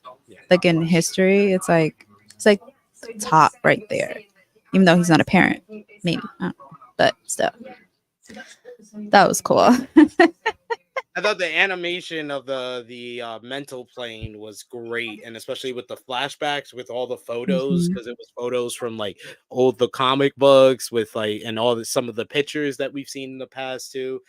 like in history. It's like the top right there. Even though he's not a parent, maybe, I don't know. But still, that was cool. I thought the animation of the mental plane was great, and especially with the flashbacks with all the photos, Mhm. because it was photos from like the comic books with like and all some of the pictures that we've seen in the past too.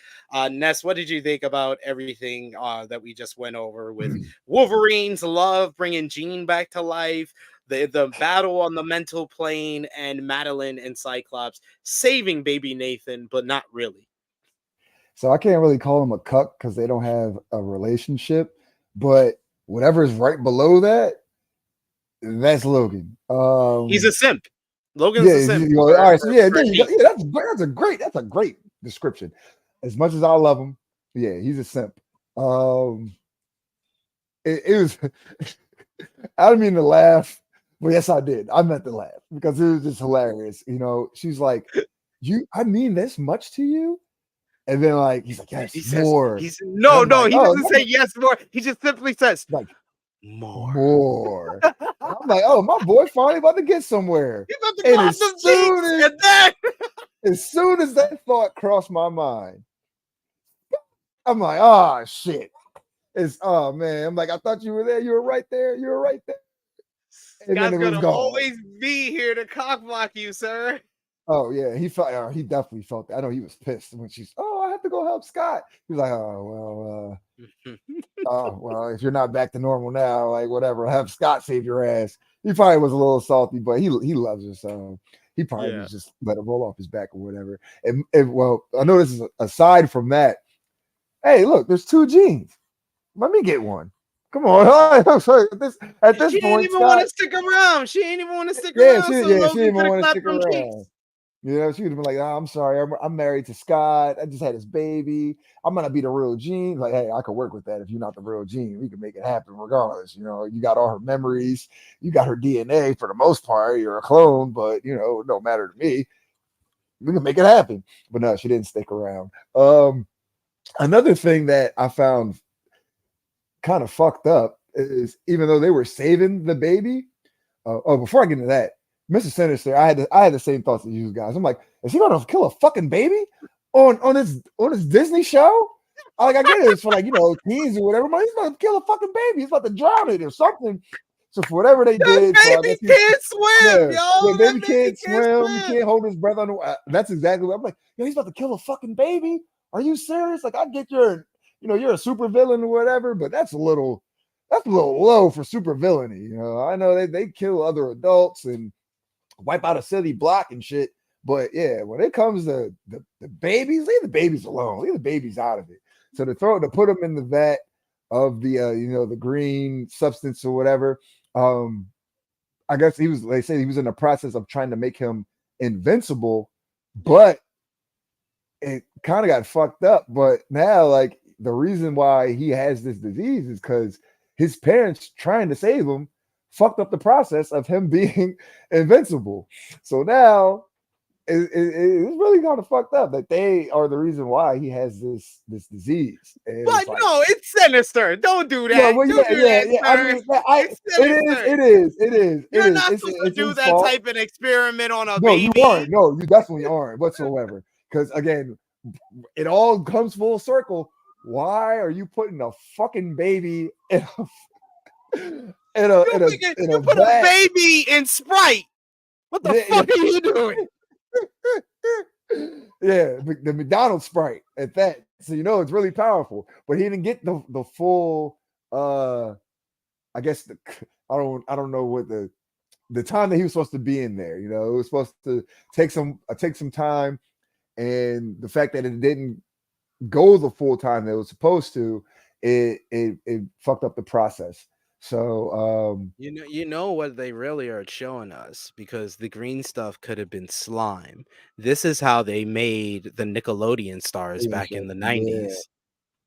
Ness, what did you think about everything that we just went over with Wolverine's love bringing Jean back to life? The battle on the mental plane and Madelyne and Cyclops saving baby Nathan, but not really. So I can't really call them a cuck because they don't have a relationship, but whatever's right below that, that's Logan. He's a simp. Logan's Yeah, a simp all right. So yeah, for there you go. Jean. Yeah, that's a great description. As much as I love him, yeah, he's a simp. Um, it was. I didn't mean to laugh, but yes, I did. I meant to laugh because it was just hilarious. She's like, I mean this much to you?" And then like he's like, "Yes, He says, more." And no, I'm like, he "Oh, doesn't say yes more. He just simply says like more. more." And I'm like, "Oh, my boy finally about to get somewhere." He's about to And go off them cheeks, and then as soon as that thought crossed my mind, I'm like, "Oh shit." Oh man. I'm like, "I thought you were there. You were right there. You were right there." And then Scott's it was gonna gone. always be here to cock block you, sir. Oh yeah, he definitely felt that. I know he was pissed when she's, "Oh, I have to go help Scott." He was like, "Oh well, if you're not back to normal now, like whatever, have Scott save your ass." He probably was a little salty, but he loves her, so he probably Yeah. was just let it roll off his back or whatever. And well, I know this is aside from that. Hey, look, there's two jeans. Let me get one. Come on. At this She didn't point, even want Scott. to stick around. She didn't even want to stick Yeah, around, so she didn't Logan could even have want to clapped stick them around. cheeks. She would have been like, "Oh, I'm sorry, I'm married to Scott. I just had his baby. I'm gonna be the real Gene." Like, hey, I could work with that. If you're not the real Gene, we can make it happen regardless. You got all her memories, you got her DNA for the most part. You're a clone, but it don't matter to me. We can make it happen. But no, she didn't stick around. Another thing that I found kind of fucked up is even though they were saving the baby. Before I get into that, Mr. Sinister, I had the same thoughts as you guys. I'm like, is he gonna kill a fucking baby on his Disney show? I get it, it's for teens or whatever, but he's about to kill a fucking baby. He's about to drown it or something. So for whatever they did, so I That guess baby can't swim, yeah, yo. baby That baby can't can't swim. He swim. can't hold his breath on. That's exactly what I'm like. He's about to kill a fucking baby. Are you serious? Like, I get you're a super villain or whatever, but that's a little low for super villainy. I know they kill other adults and wipe out a city block and shit. But yeah, when it comes to the babies, leave the babies alone. Leave the babies out of it. So to put them in the vat of the the green substance or whatever. I guess they say he was in the process of trying to make him invincible, but it kind of got fucked up. But now, like, the reason why he has this disease is because his parents trying to save him fucked up the process of him being invincible. So now it's really kind of fucked up that they are the reason why he has this disease. And But it's like, no, it's Sinister. Don't do yeah, that. well, Don't do that, yeah. I sir. mean, It's Sinister. it is. You're not It's supposed to do his that fault. type of experiment on a No, you baby. aren't. No, you definitely aren't whatsoever. Because again, it all comes full circle. Why are you putting a fucking baby in You put a vat? baby in Sprite. What the fuck are you doing? Yeah, the McDonald's Sprite at that. So you know it's really powerful. But he didn't get the full I guess I don't know what the time that he was supposed to be in there. You know, it was supposed to take some time, and the fact that it didn't go the full time that it was supposed to, it fucked up the process. So You know what they really are showing us, because the green stuff could have been slime. This is how they made the Nickelodeon stars back in the 90s.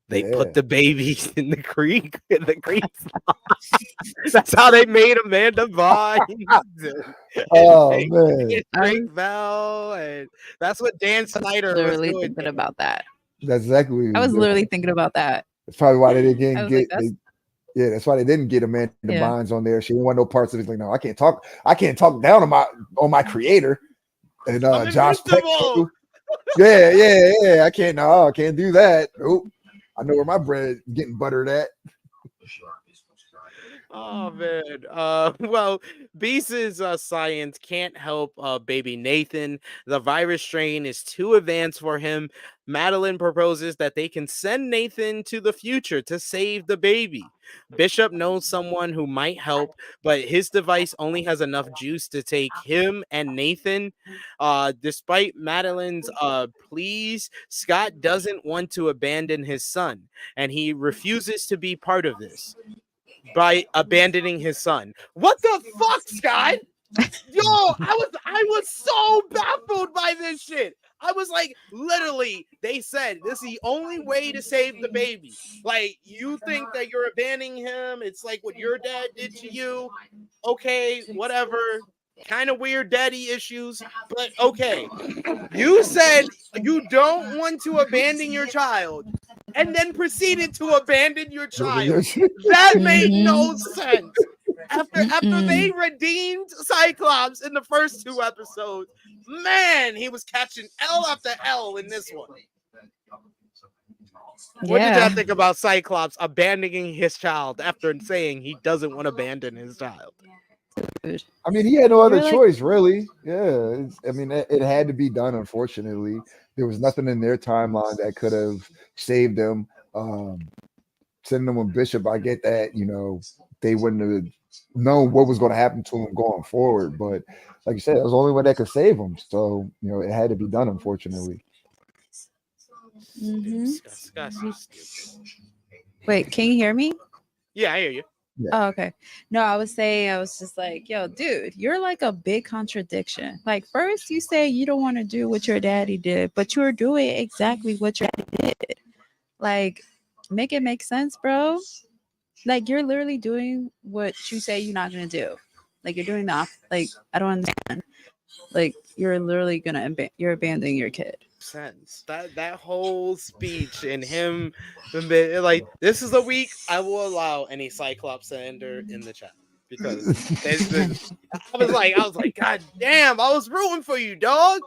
They put the babies in the creek in the green slime. That's how they made Amanda Bynes. Oh man, Drake Bell, and that's what Dan Snyder was Literally doing. thinking about that. that's exactly. I was literally thinking about that. That's probably why they I didn't was get. like, Yeah, that's why they didn't get Amanda Yeah. Bynes on there. She didn't want no parts of it. Like, no, I can't talk down on my creator. And Josh Peck too. Yeah. I can't do that. Nope. I know where my bread getting buttered at. Oh man. Well, Beast's science can't help baby Nathan. The virus strain is too advanced for him. Madelyne proposes that they can send Nathan to the future to save the baby. Bishop knows someone who might help, but his device only has enough juice to take him and Nathan. Despite Madelyne's pleas, Scott doesn't want to abandon his son, and he refuses to be part of this by abandoning his son. What the fuck, Scott? Yo, I was so baffled by this shit. I was like, literally, they said this is the only way to save the baby. Like, you think that you're abandoning him? It's like what your dad did to you. Okay, whatever. Kind of weird daddy issues, but okay. You said you don't want to abandon your child, and then proceeded to abandon your child. That made no sense. After they redeemed Cyclops in the first 2 episodes, man, he was catching L after L in this one. What did y'all think about Cyclops abandoning his child after saying he doesn't want to abandon his child? I mean, he had no other choice, really. Yeah, it had to be done. Unfortunately, there was nothing in their timeline that could have saved them. Sending them with Bishop, I get that. You know, they wouldn't have known what was going to happen to him going forward. But like you said, it was the only way that could save him. So you know, it had to be done. Unfortunately. Wait, can you hear me? Yeah, I hear you. Yeah. Oh, okay. No, I was just like, yo, dude, you're like a big contradiction. Like, first you say you don't want to do what your daddy did, but you're doing exactly what your daddy did. Like, make it make sense, bro. Like, you're literally doing what you say you're not gonna do. Like, you're doing that. Like, I don't understand. Like, you're literally you're abandoning your kid. Sense that whole speech and him like, this is a week I will allow any Cyclops to enter in the chat, because I was like, God damn, I was rooting for you, dog.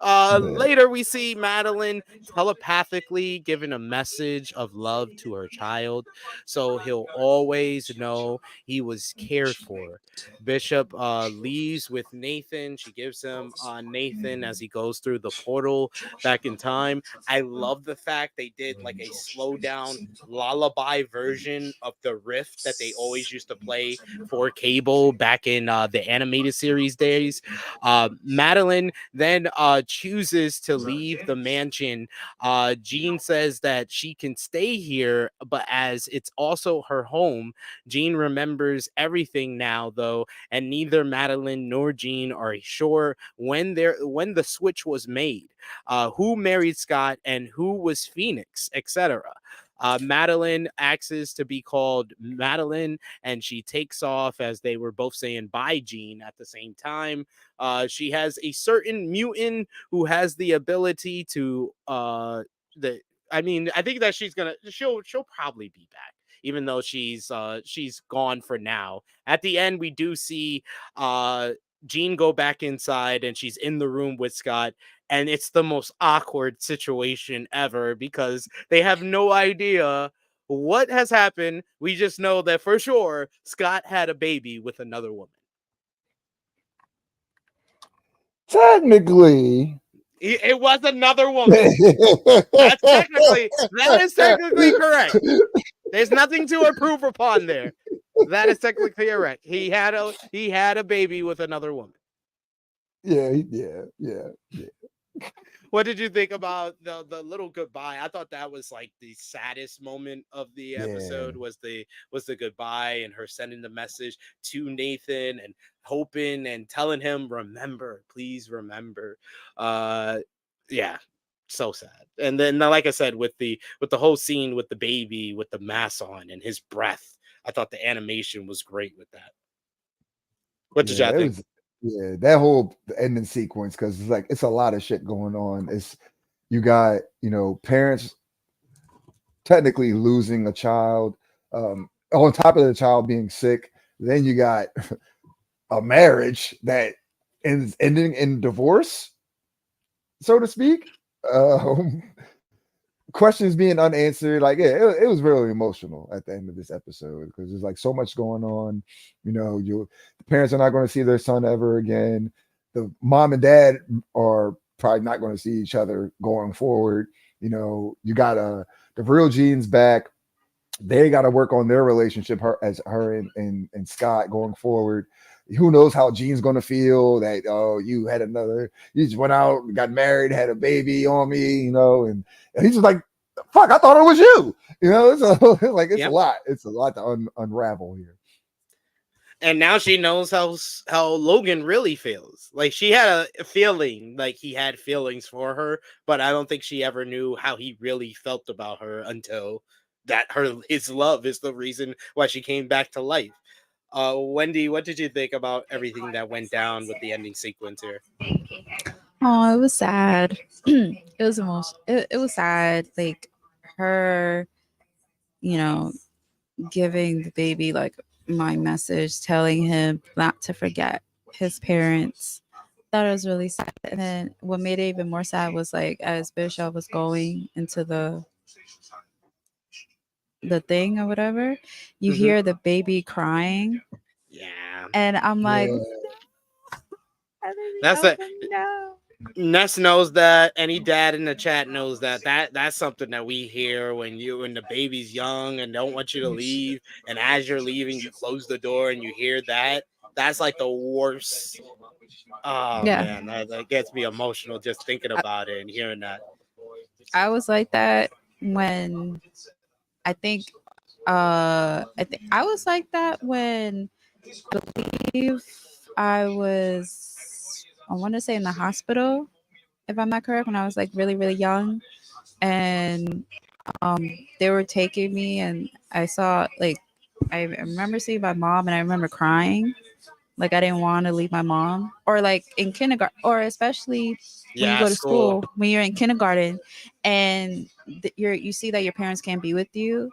Later we see Madelyne telepathically giving a message of love to her child, so he'll always know he was cared for. Bishop leaves with Nathan. She gives him Nathan as he goes through the portal back in time. I love the fact they did like a slow down lullaby version of the riff that they always used to play for cable back in the animated series days. Madelyne then chooses to leave the mansion. Jean says that she can stay here, but as it's also her home, Jean remembers everything now, though, and neither Madelyne nor Jean are sure when the switch was made, who married Scott, and who was Phoenix, etc. Madelyne asks to be called Madelyne, and she takes off as they were both saying bye, Jean, at the same time. She has a certain mutant who has the ability to I think that she'll probably be back, even though she's gone for now. At the end, we do see Jean go back inside, and she's in the room with Scott, and it's the most awkward situation ever because they have no idea what has happened. We just know that for sure Scott had a baby with another woman. Technically, It was another woman. That is technically correct. There's nothing to improve upon there. That is technically correct. He had a baby with another woman. Yeah. What did you think about the little goodbye? I thought that was like the saddest moment of the episode was the goodbye and her sending the message to Nathan and hoping and telling him, remember, please remember. Yeah, so sad. And then, like I said, with the whole scene with the baby with the mask on and his breath, I thought the animation was great with that. What did y'all think? That whole ending sequence, because it's like it's a lot of shit going on. It's you got parents technically losing a child, on top of the child being sick. Then you got a marriage that ends ending in divorce, so to speak. Questions being unanswered. Like, it was really emotional at the end of this episode because there's like so much going on. The parents are not going to see their son ever again. The mom and dad are probably not going to see each other going forward. You got the real Jean's back. They got to work on their relationship, her and Scott going forward. Who knows how Jean's going to feel that, you just went out, got married, had a baby on me, and he's just like, fuck, I thought it was you, so like, it's a lot. It's a lot to unravel here. And now she knows how Logan really feels. Like, she had a feeling like he had feelings for her, but I don't think she ever knew how he really felt about her until that his love is the reason why she came back to life. Wendy, what did you think about everything that went down with the ending sequence here? Oh, it was sad. It was it was sad. Like her, giving the baby like my message, telling him not to forget his parents. That was really sad. And then what made it even more sad was like as Bishop was going into the thing or whatever, you hear the baby crying. Yeah. And I'm like, that's it. No. Ness knows that. Any dad in the chat knows that. That's something that we hear when the baby's young and don't want you to leave. And as you're leaving, you close the door and you hear that. That's like the worst. Oh, yeah. Man, that gets me emotional just thinking about it and hearing that. I was like that when I was like that when I believe I want to say in the hospital, if I'm not correct, when I was like really, really young. And they were taking me and I saw I remember seeing my mom and I remember crying. Like I didn't want to leave my mom, or like in kindergarten, or especially when you go to school, when you're in kindergarten and you see that your parents can't be with you,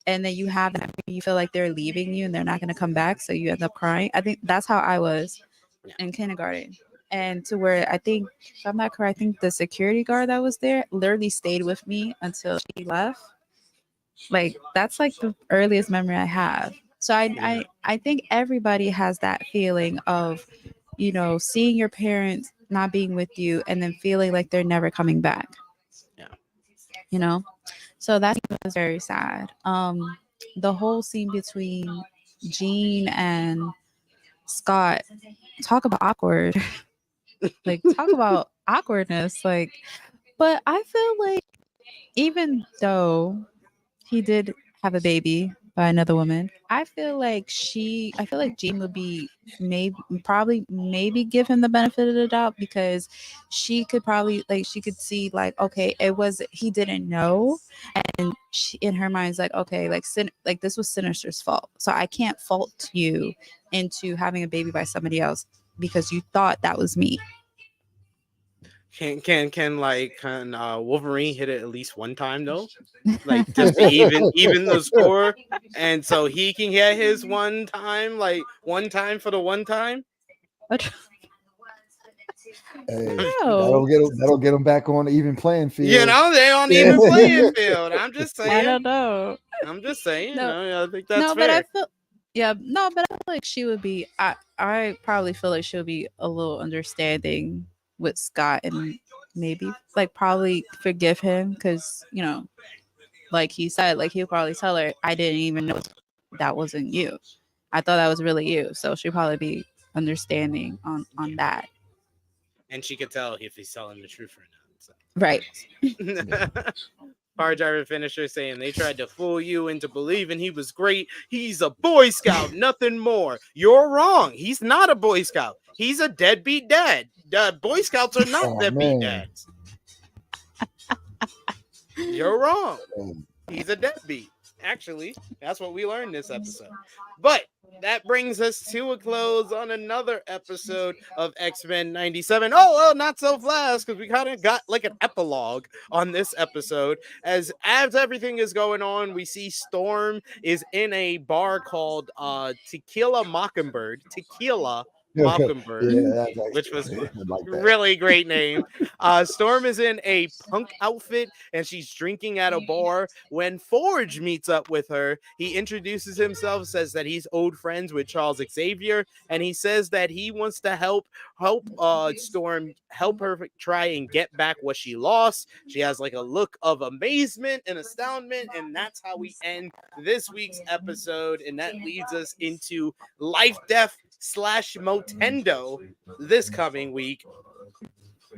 and then you feel like they're leaving you and they're not going to come back, so you end up crying. I think that's how I was in kindergarten, and to where I think, if I'm not correct, I think the security guard that was there literally stayed with me until she left. Like that's like the earliest memory I have. So I think everybody has that feeling of, seeing your parents not being with you and then feeling like they're never coming back. Yeah. So that was very sad. The whole scene between Jean and Scott, talk about awkward. Like talk about awkwardness. Like, but I feel like even though he did have a baby by another woman. I feel like Jean would be maybe give him the benefit of the doubt because she could probably she could see okay, it was he didn't know, and she, in her mind's okay, this was Sinister's fault, so I can't fault you into having a baby by somebody else because you thought that was me. Can Wolverine hit it at least one time though? Just to even the score, and so he can get his one time for the one time. Hey, that'll get them back on the even playing field. They're on the even playing field. I'm just saying. I don't know. I'm just saying. No. I think that's fair. But I feel like she would be. I probably feel like she'll be a little understanding with Scott and maybe probably forgive him because like he said, he'll probably tell her, I didn't even know that wasn't you. I thought that was really you. So she'll probably be understanding on that. And she could tell if he's telling the truth or not. So. Right. Car driver finisher saying they tried to fool you into believing he was great. He's a Boy Scout, nothing more. You're wrong. He's not a Boy Scout. He's a deadbeat dad. Boy Scouts are not deadbeat dads. You're wrong. He's a deadbeat. Actually, that's what we learned this episode. But that brings us to a close on another episode of X-Men 97. Oh, well, not so fast, because we kind of got an epilogue on this episode. As everything is going on, we see Storm is in a bar called Tequila Mockingbird. Which was really great name. Storm is in a punk outfit and she's drinking at a bar when Forge meets up with her. He introduces himself, says that he's old friends with Charles Xavier, and he says that he wants to help Storm help her try and get back what she lost. She has a look of amazement and astoundment, and that's how we end this week's episode, and that leads us into Life Death / Motendo this coming week.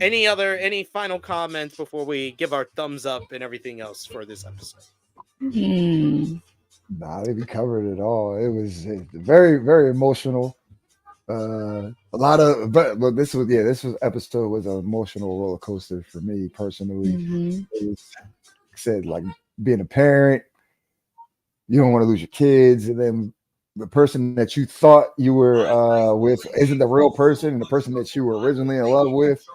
Any final comments before we give our thumbs up and everything else for this episode? Nah, we covered it all. It was very, very emotional. A lot of, but this episode was an emotional roller coaster for me personally. It was, like I said, being a parent, you don't want to lose your kids, and then the person that you thought you were with isn't the real person, and the person that you were originally in love with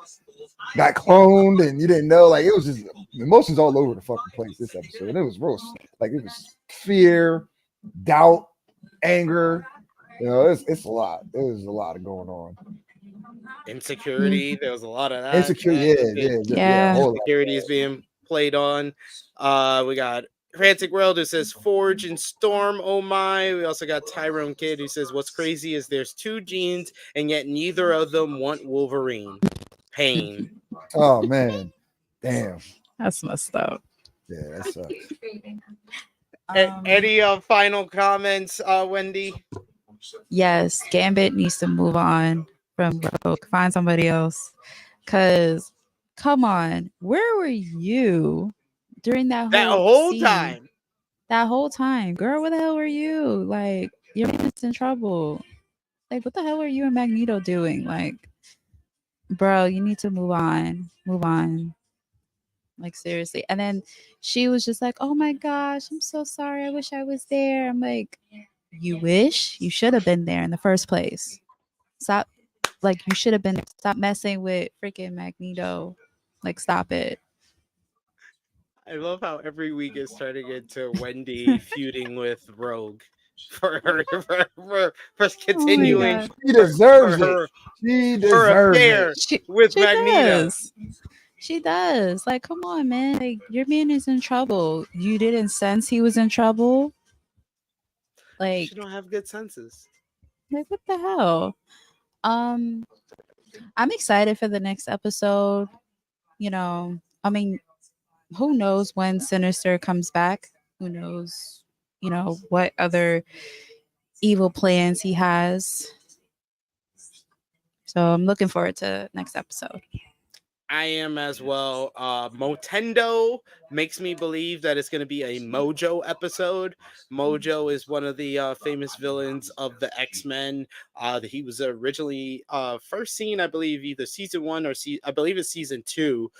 got cloned, and you didn't know. It was just emotions all over the fucking place this episode. And it was real, it was fear, doubt, anger. It's a lot. There was a lot of going on. Insecurity. There was a lot of that. Insecurity. Yeah. Insecurity is being played on. We got Frantic World who says Forge and Storm, oh my. We also got Tyrone Kid who says what's crazy is there's two Jeans and yet neither of them want Wolverine. Pain. Oh man. Damn. That's messed up. Yeah, that sucks. Any final comments, Wendy? Yes, Gambit needs to move on from Rogue. Find somebody else. Cause come on, where were you during that whole scene? Time? That whole time, girl, where the hell were you? Your man's in trouble. What the hell are you and Magneto doing? Bro, you need to move on. Move on. Seriously. And then she was just oh my gosh, I'm so sorry. I wish I was there. I'm you wish? You should have been there in the first place. Stop. You should have been there. Stop messing with freaking Magneto. Stop it. I love how every week is turning into Wendy feuding with Rogue for continuing. She deserves it. She deserves it with Magneto. She does. Come on, man. Your man is in trouble. You didn't sense he was in trouble. She don't have good senses. What the hell? I'm excited for the next episode. Who knows when Sinister comes back? Who knows, what other evil plans he has. So I'm looking forward to next episode. I am as well. Motendo makes me believe that it's going to be a Mojo episode. Mojo is one of the famous villains of the X-Men. He was originally first seen, I believe, either season 1 or I believe it's season 2,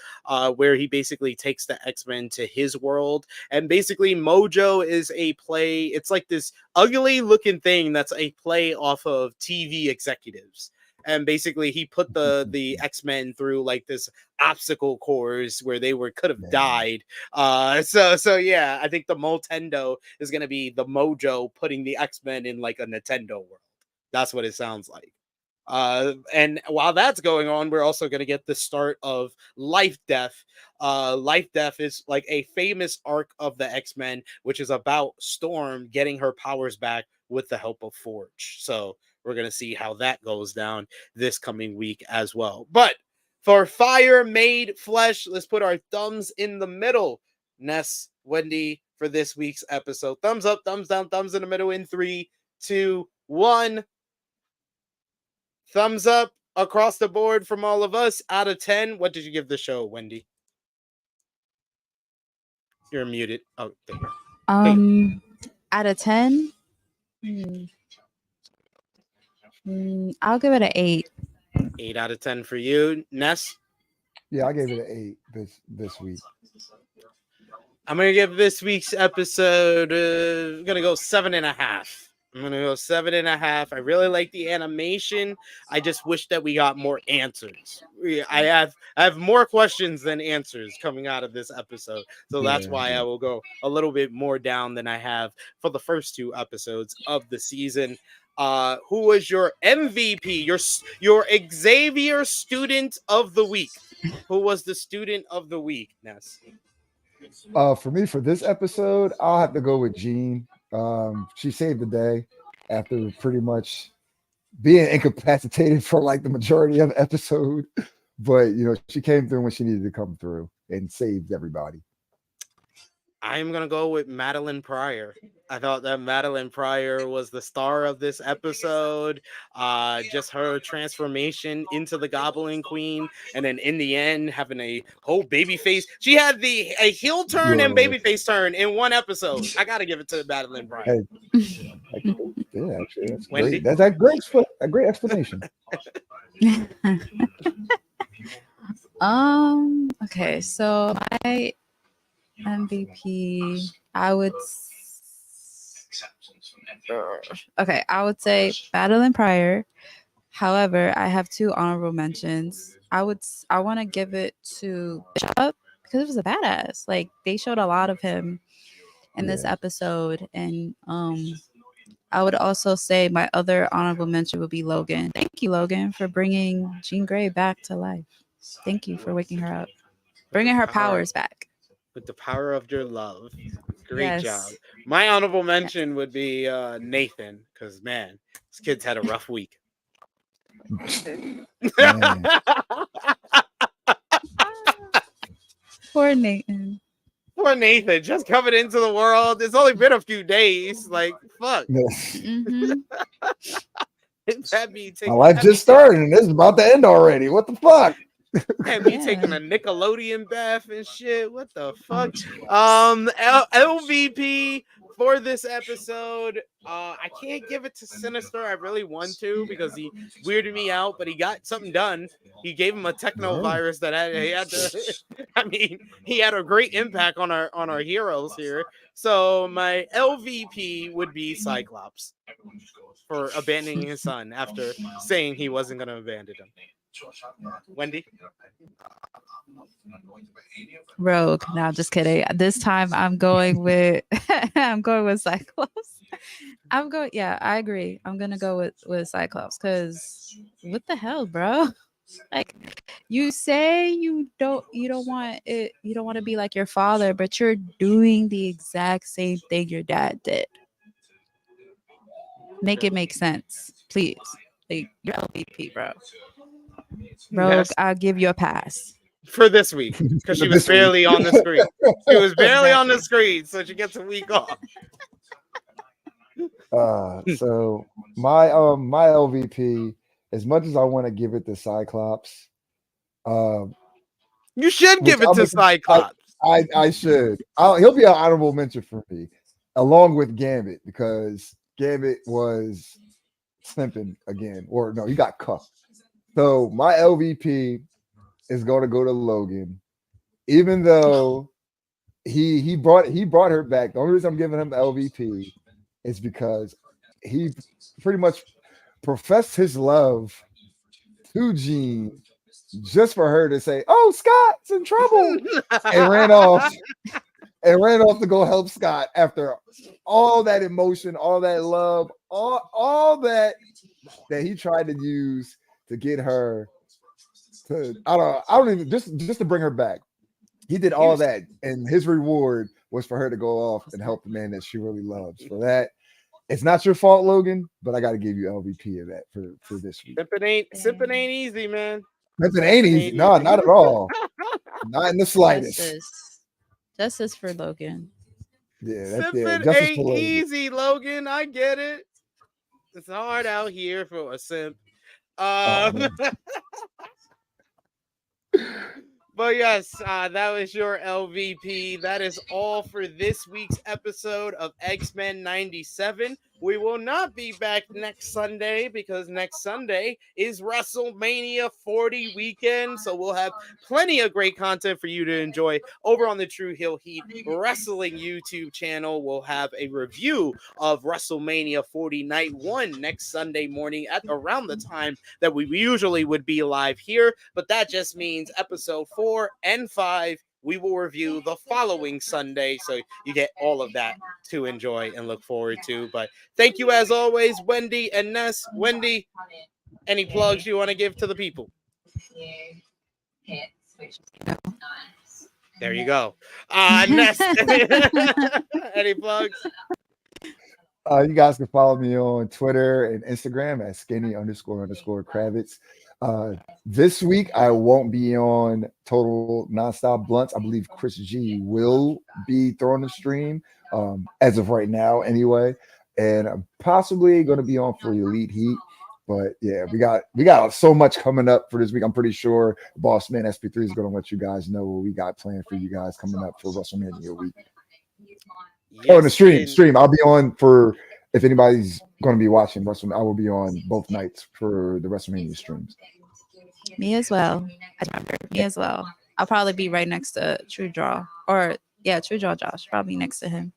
where he basically takes the X-Men to his world. And basically, Mojo is a play. It's like this ugly looking thing that's a play off of TV executives. And basically he put the X-Men through like this obstacle course where they could have died. So yeah, I think the Motendo is gonna be the Mojo putting the X-Men in like a Nintendo world. That's what it sounds like. And while that's going on, we're also going to get the start of Life Death. Life Death is like a famous arc of the X-Men, which is about Storm getting her powers back with the help of Forge. So we're going to see how that goes down this coming week as well. But for Fire Made Flesh, let's put our thumbs in the middle. Ness, Wendy, for this week's episode. Thumbs up, thumbs down, thumbs in the middle in 3, 2, 1. Thumbs up across the board from all of us. Out of 10, what did you give the show, Wendy? You're muted. Oh, there you go. Out of 10, I'll give it an 8. 8 out of 10 for you, Ness. Yeah, I gave it an 8 this week. I'm gonna give this week's episode. I'm gonna go 7.5. I'm gonna go 7.5. I really like the animation. I just wish that we got more answers. I have more questions than answers coming out of this episode, so that's why I will go a little bit more down than I have for the first 2 episodes of the season. Who was your MVP? Your Xavier student of the week? Who was the student of the week, Ness? For me, for this episode, I'll have to go with Jean. She saved the day after pretty much being incapacitated for like the majority of the episode. But, she came through when she needed to come through and saved everybody. I'm going to go with Madelyne Pryor. I thought that Madelyne Pryor was the star of this episode. Just her transformation into the Goblin Queen. And then in the end, having a whole baby face. She had a heel turn and baby face turn in one episode. I got to give it to Madelyne Pryor. Yeah, actually, that's great. That's a great explanation. Okay, so my MVP, I would say Madelyne Pryor. However, I have 2 honorable mentions. I want to give it to Bishop because it was a badass. Like, they showed a lot of him in this episode, and I would also say my other honorable mention would be Logan. Thank you, Logan, for bringing Jean Grey back to life. Thank you for waking her up, bringing her powers back. With the power of your love. Great job. My honorable mention would be Nathan, because, man, this kid's had a rough week. Poor Nathan. Poor Nathan, just coming into the world. It's only been a few days. Like, fuck. My life just started and it's about to end already. What the fuck? And me taking a Nickelodeon bath and shit. What the fuck? LVP for this episode. I can't give it to Sinister. I really want to because he weirded me out, but he got something done. He gave him a techno virus that he had to. I mean, he had a great impact on our heroes here. So my LVP would be Cyclops for abandoning his son after saying he wasn't going to abandon him. Wendy? Rogue. No, just kidding. This time I'm going with Cyclops. I agree. I'm gonna go with Cyclops because what the hell, bro? Like, you say you don't want to be like your father, but you're doing the exact same thing your dad did. Make it make sense, please. Like, you're LVP, bro. Rogue, I'll give you a pass. For this week, because she was barely on the screen. She was barely on the screen, so she gets a week off. So my LVP, as much as I want to give it to Cyclops, You should which give it I'm to Cyclops. I should. He'll be an honorable mention for me, along with Gambit, because Gambit was simping again, or no, he got cuffed. So my LVP is going to go to Logan, even though he brought her back. The only reason I'm giving him LVP is because he pretty much professed his love to Jean just for her to say, "Oh, Scott's in trouble," and ran off to go help Scott after all that emotion, all that love, all that he tried to use to get her to I don't even just to bring her back. He did all that, and his reward was for her to go off and help the man that she really loves. For that, it's not your fault, Logan, but I got to give you LVP of that for this week. Sipping ain't easy, man. It ain't easy. No, not at all. Not in the slightest. Justice for Logan. Yeah, Sipping justice ain't for Logan. easy, Logan. I get it. It's hard out here for a simp. But yes, that was your LVP. That is all for this week's episode of X-Men 97. We will not be back next Sunday because next Sunday is WrestleMania 40 weekend. So we'll have plenty of great content for you to enjoy over on the True Hill Heat Wrestling YouTube channel. We'll have a review of WrestleMania 40 Night 1 next Sunday morning at around the time that we usually would be live here. But that just means episode 4 and 5 we will review the following Sunday, so you get all of that to enjoy and look forward to. But thank you as always, Wendy and Ness. Wendy, any plugs you want to give to the people? There you go. Ness, any plugs? You guys can follow me on Twitter and Instagram at skinny__Kravitz. This week I won't be on Total Nonstop Blunts. I believe Chris G will be throwing the stream as of right now anyway, and I'm possibly going to be on for Elite Heat. But yeah, we got so much coming up for this week. I'm pretty sure Boss Man SP3 is going to let you guys know what we got planned for you guys coming up for WrestleMania week. Yes, the stream. I'll be on for, if anybody's going to be watching WrestleMania, I will be on both nights for the WrestleMania streams. Me as well. I'll probably be right next to True Draw. True Draw Josh. Probably next to him.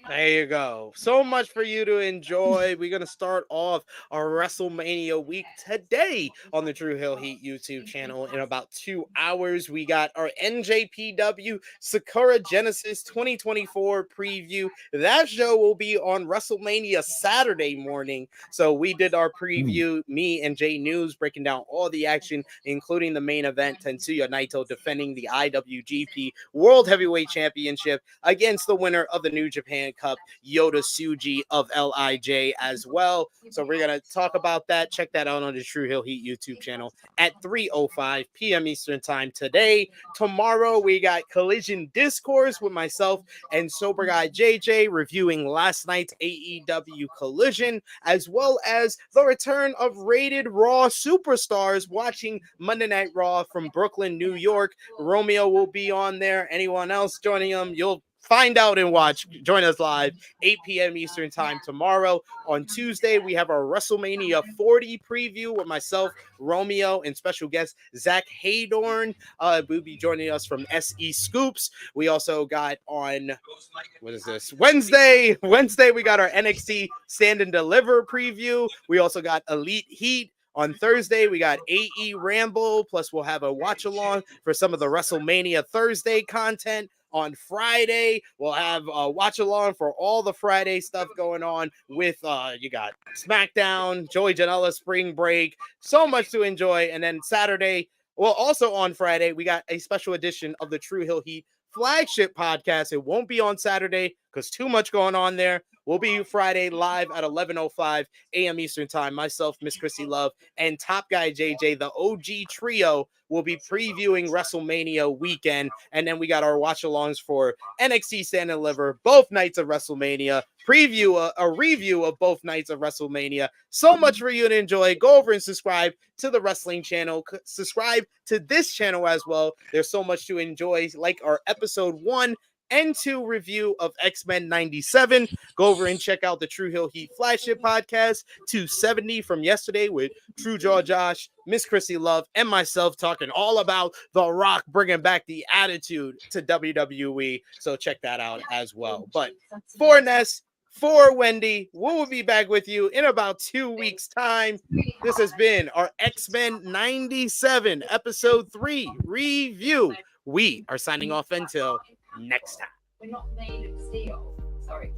There you go. So much for you to enjoy. We're going to start off our WrestleMania week today on the True Hill Heat YouTube channel. In about 2 hours, we got our NJPW Sakura Genesis 2024 preview. That show will be on WrestleMania Saturday morning. So we did our preview, me and Jay News, breaking down all the action, including the main event, Tetsuya Naito defending the IWGP World Heavyweight Championship against the winner of the New Japan Cup, Yota Tsuji of LIJ as well. So we're going to talk about that. Check that out on the True Hill Heat YouTube channel at 3:05 p.m. Eastern Time today. Tomorrow, we got Collision Discourse with myself and Sober Guy JJ reviewing last night's AEW Collision, as well as the return of Rated Raw Superstars watching Monday Night Raw from Brooklyn, New York. Romeo will be on there. Anyone else joining him, you'll find out and watch. Join us live 8 p.m. Eastern Time tomorrow. On Tuesday, we have our WrestleMania 40 preview with myself, Romeo, and special guest Zach Haydorn. Will be joining us from SE Scoops. We also got on Wednesday. We got our NXT Stand and Deliver preview. We also got Elite Heat. On Thursday, we got AE Ramble, plus we'll have a watch-along for some of the WrestleMania Thursday content. On Friday, we'll have a watch-along for all the Friday stuff going on with, you got SmackDown, Joey Janela Spring Break, so much to enjoy. And then Saturday, well, also on Friday, we got a special edition of the True Hill Heat flagship podcast. It won't be on Saturday because too much going on there. We'll be Friday live at 11:05 a.m. Eastern Time. Myself, Miss Chrissy Love, and Top Guy JJ, the OG trio, will be previewing WrestleMania weekend. And then we got our watch-alongs for NXT Stand and Deliver, both nights of WrestleMania, preview, a review of both nights of WrestleMania. So much for you to enjoy. Go over and subscribe to the wrestling channel. Subscribe to this channel as well. There's so much to enjoy, like our episode 1 and 2 review of X-Men 97. Go over and check out the True Hill Heat flagship podcast 270 from yesterday with True Jaw Josh, Miss Chrissy Love, and myself talking all about The Rock bringing back the attitude to WWE. So check that out as well. But for Ness, for Wendy, we will be back with you in about 2 weeks' time. This has been our X-Men 97 episode 3 review. We are signing off until next time. We're not made of steel. Sorry.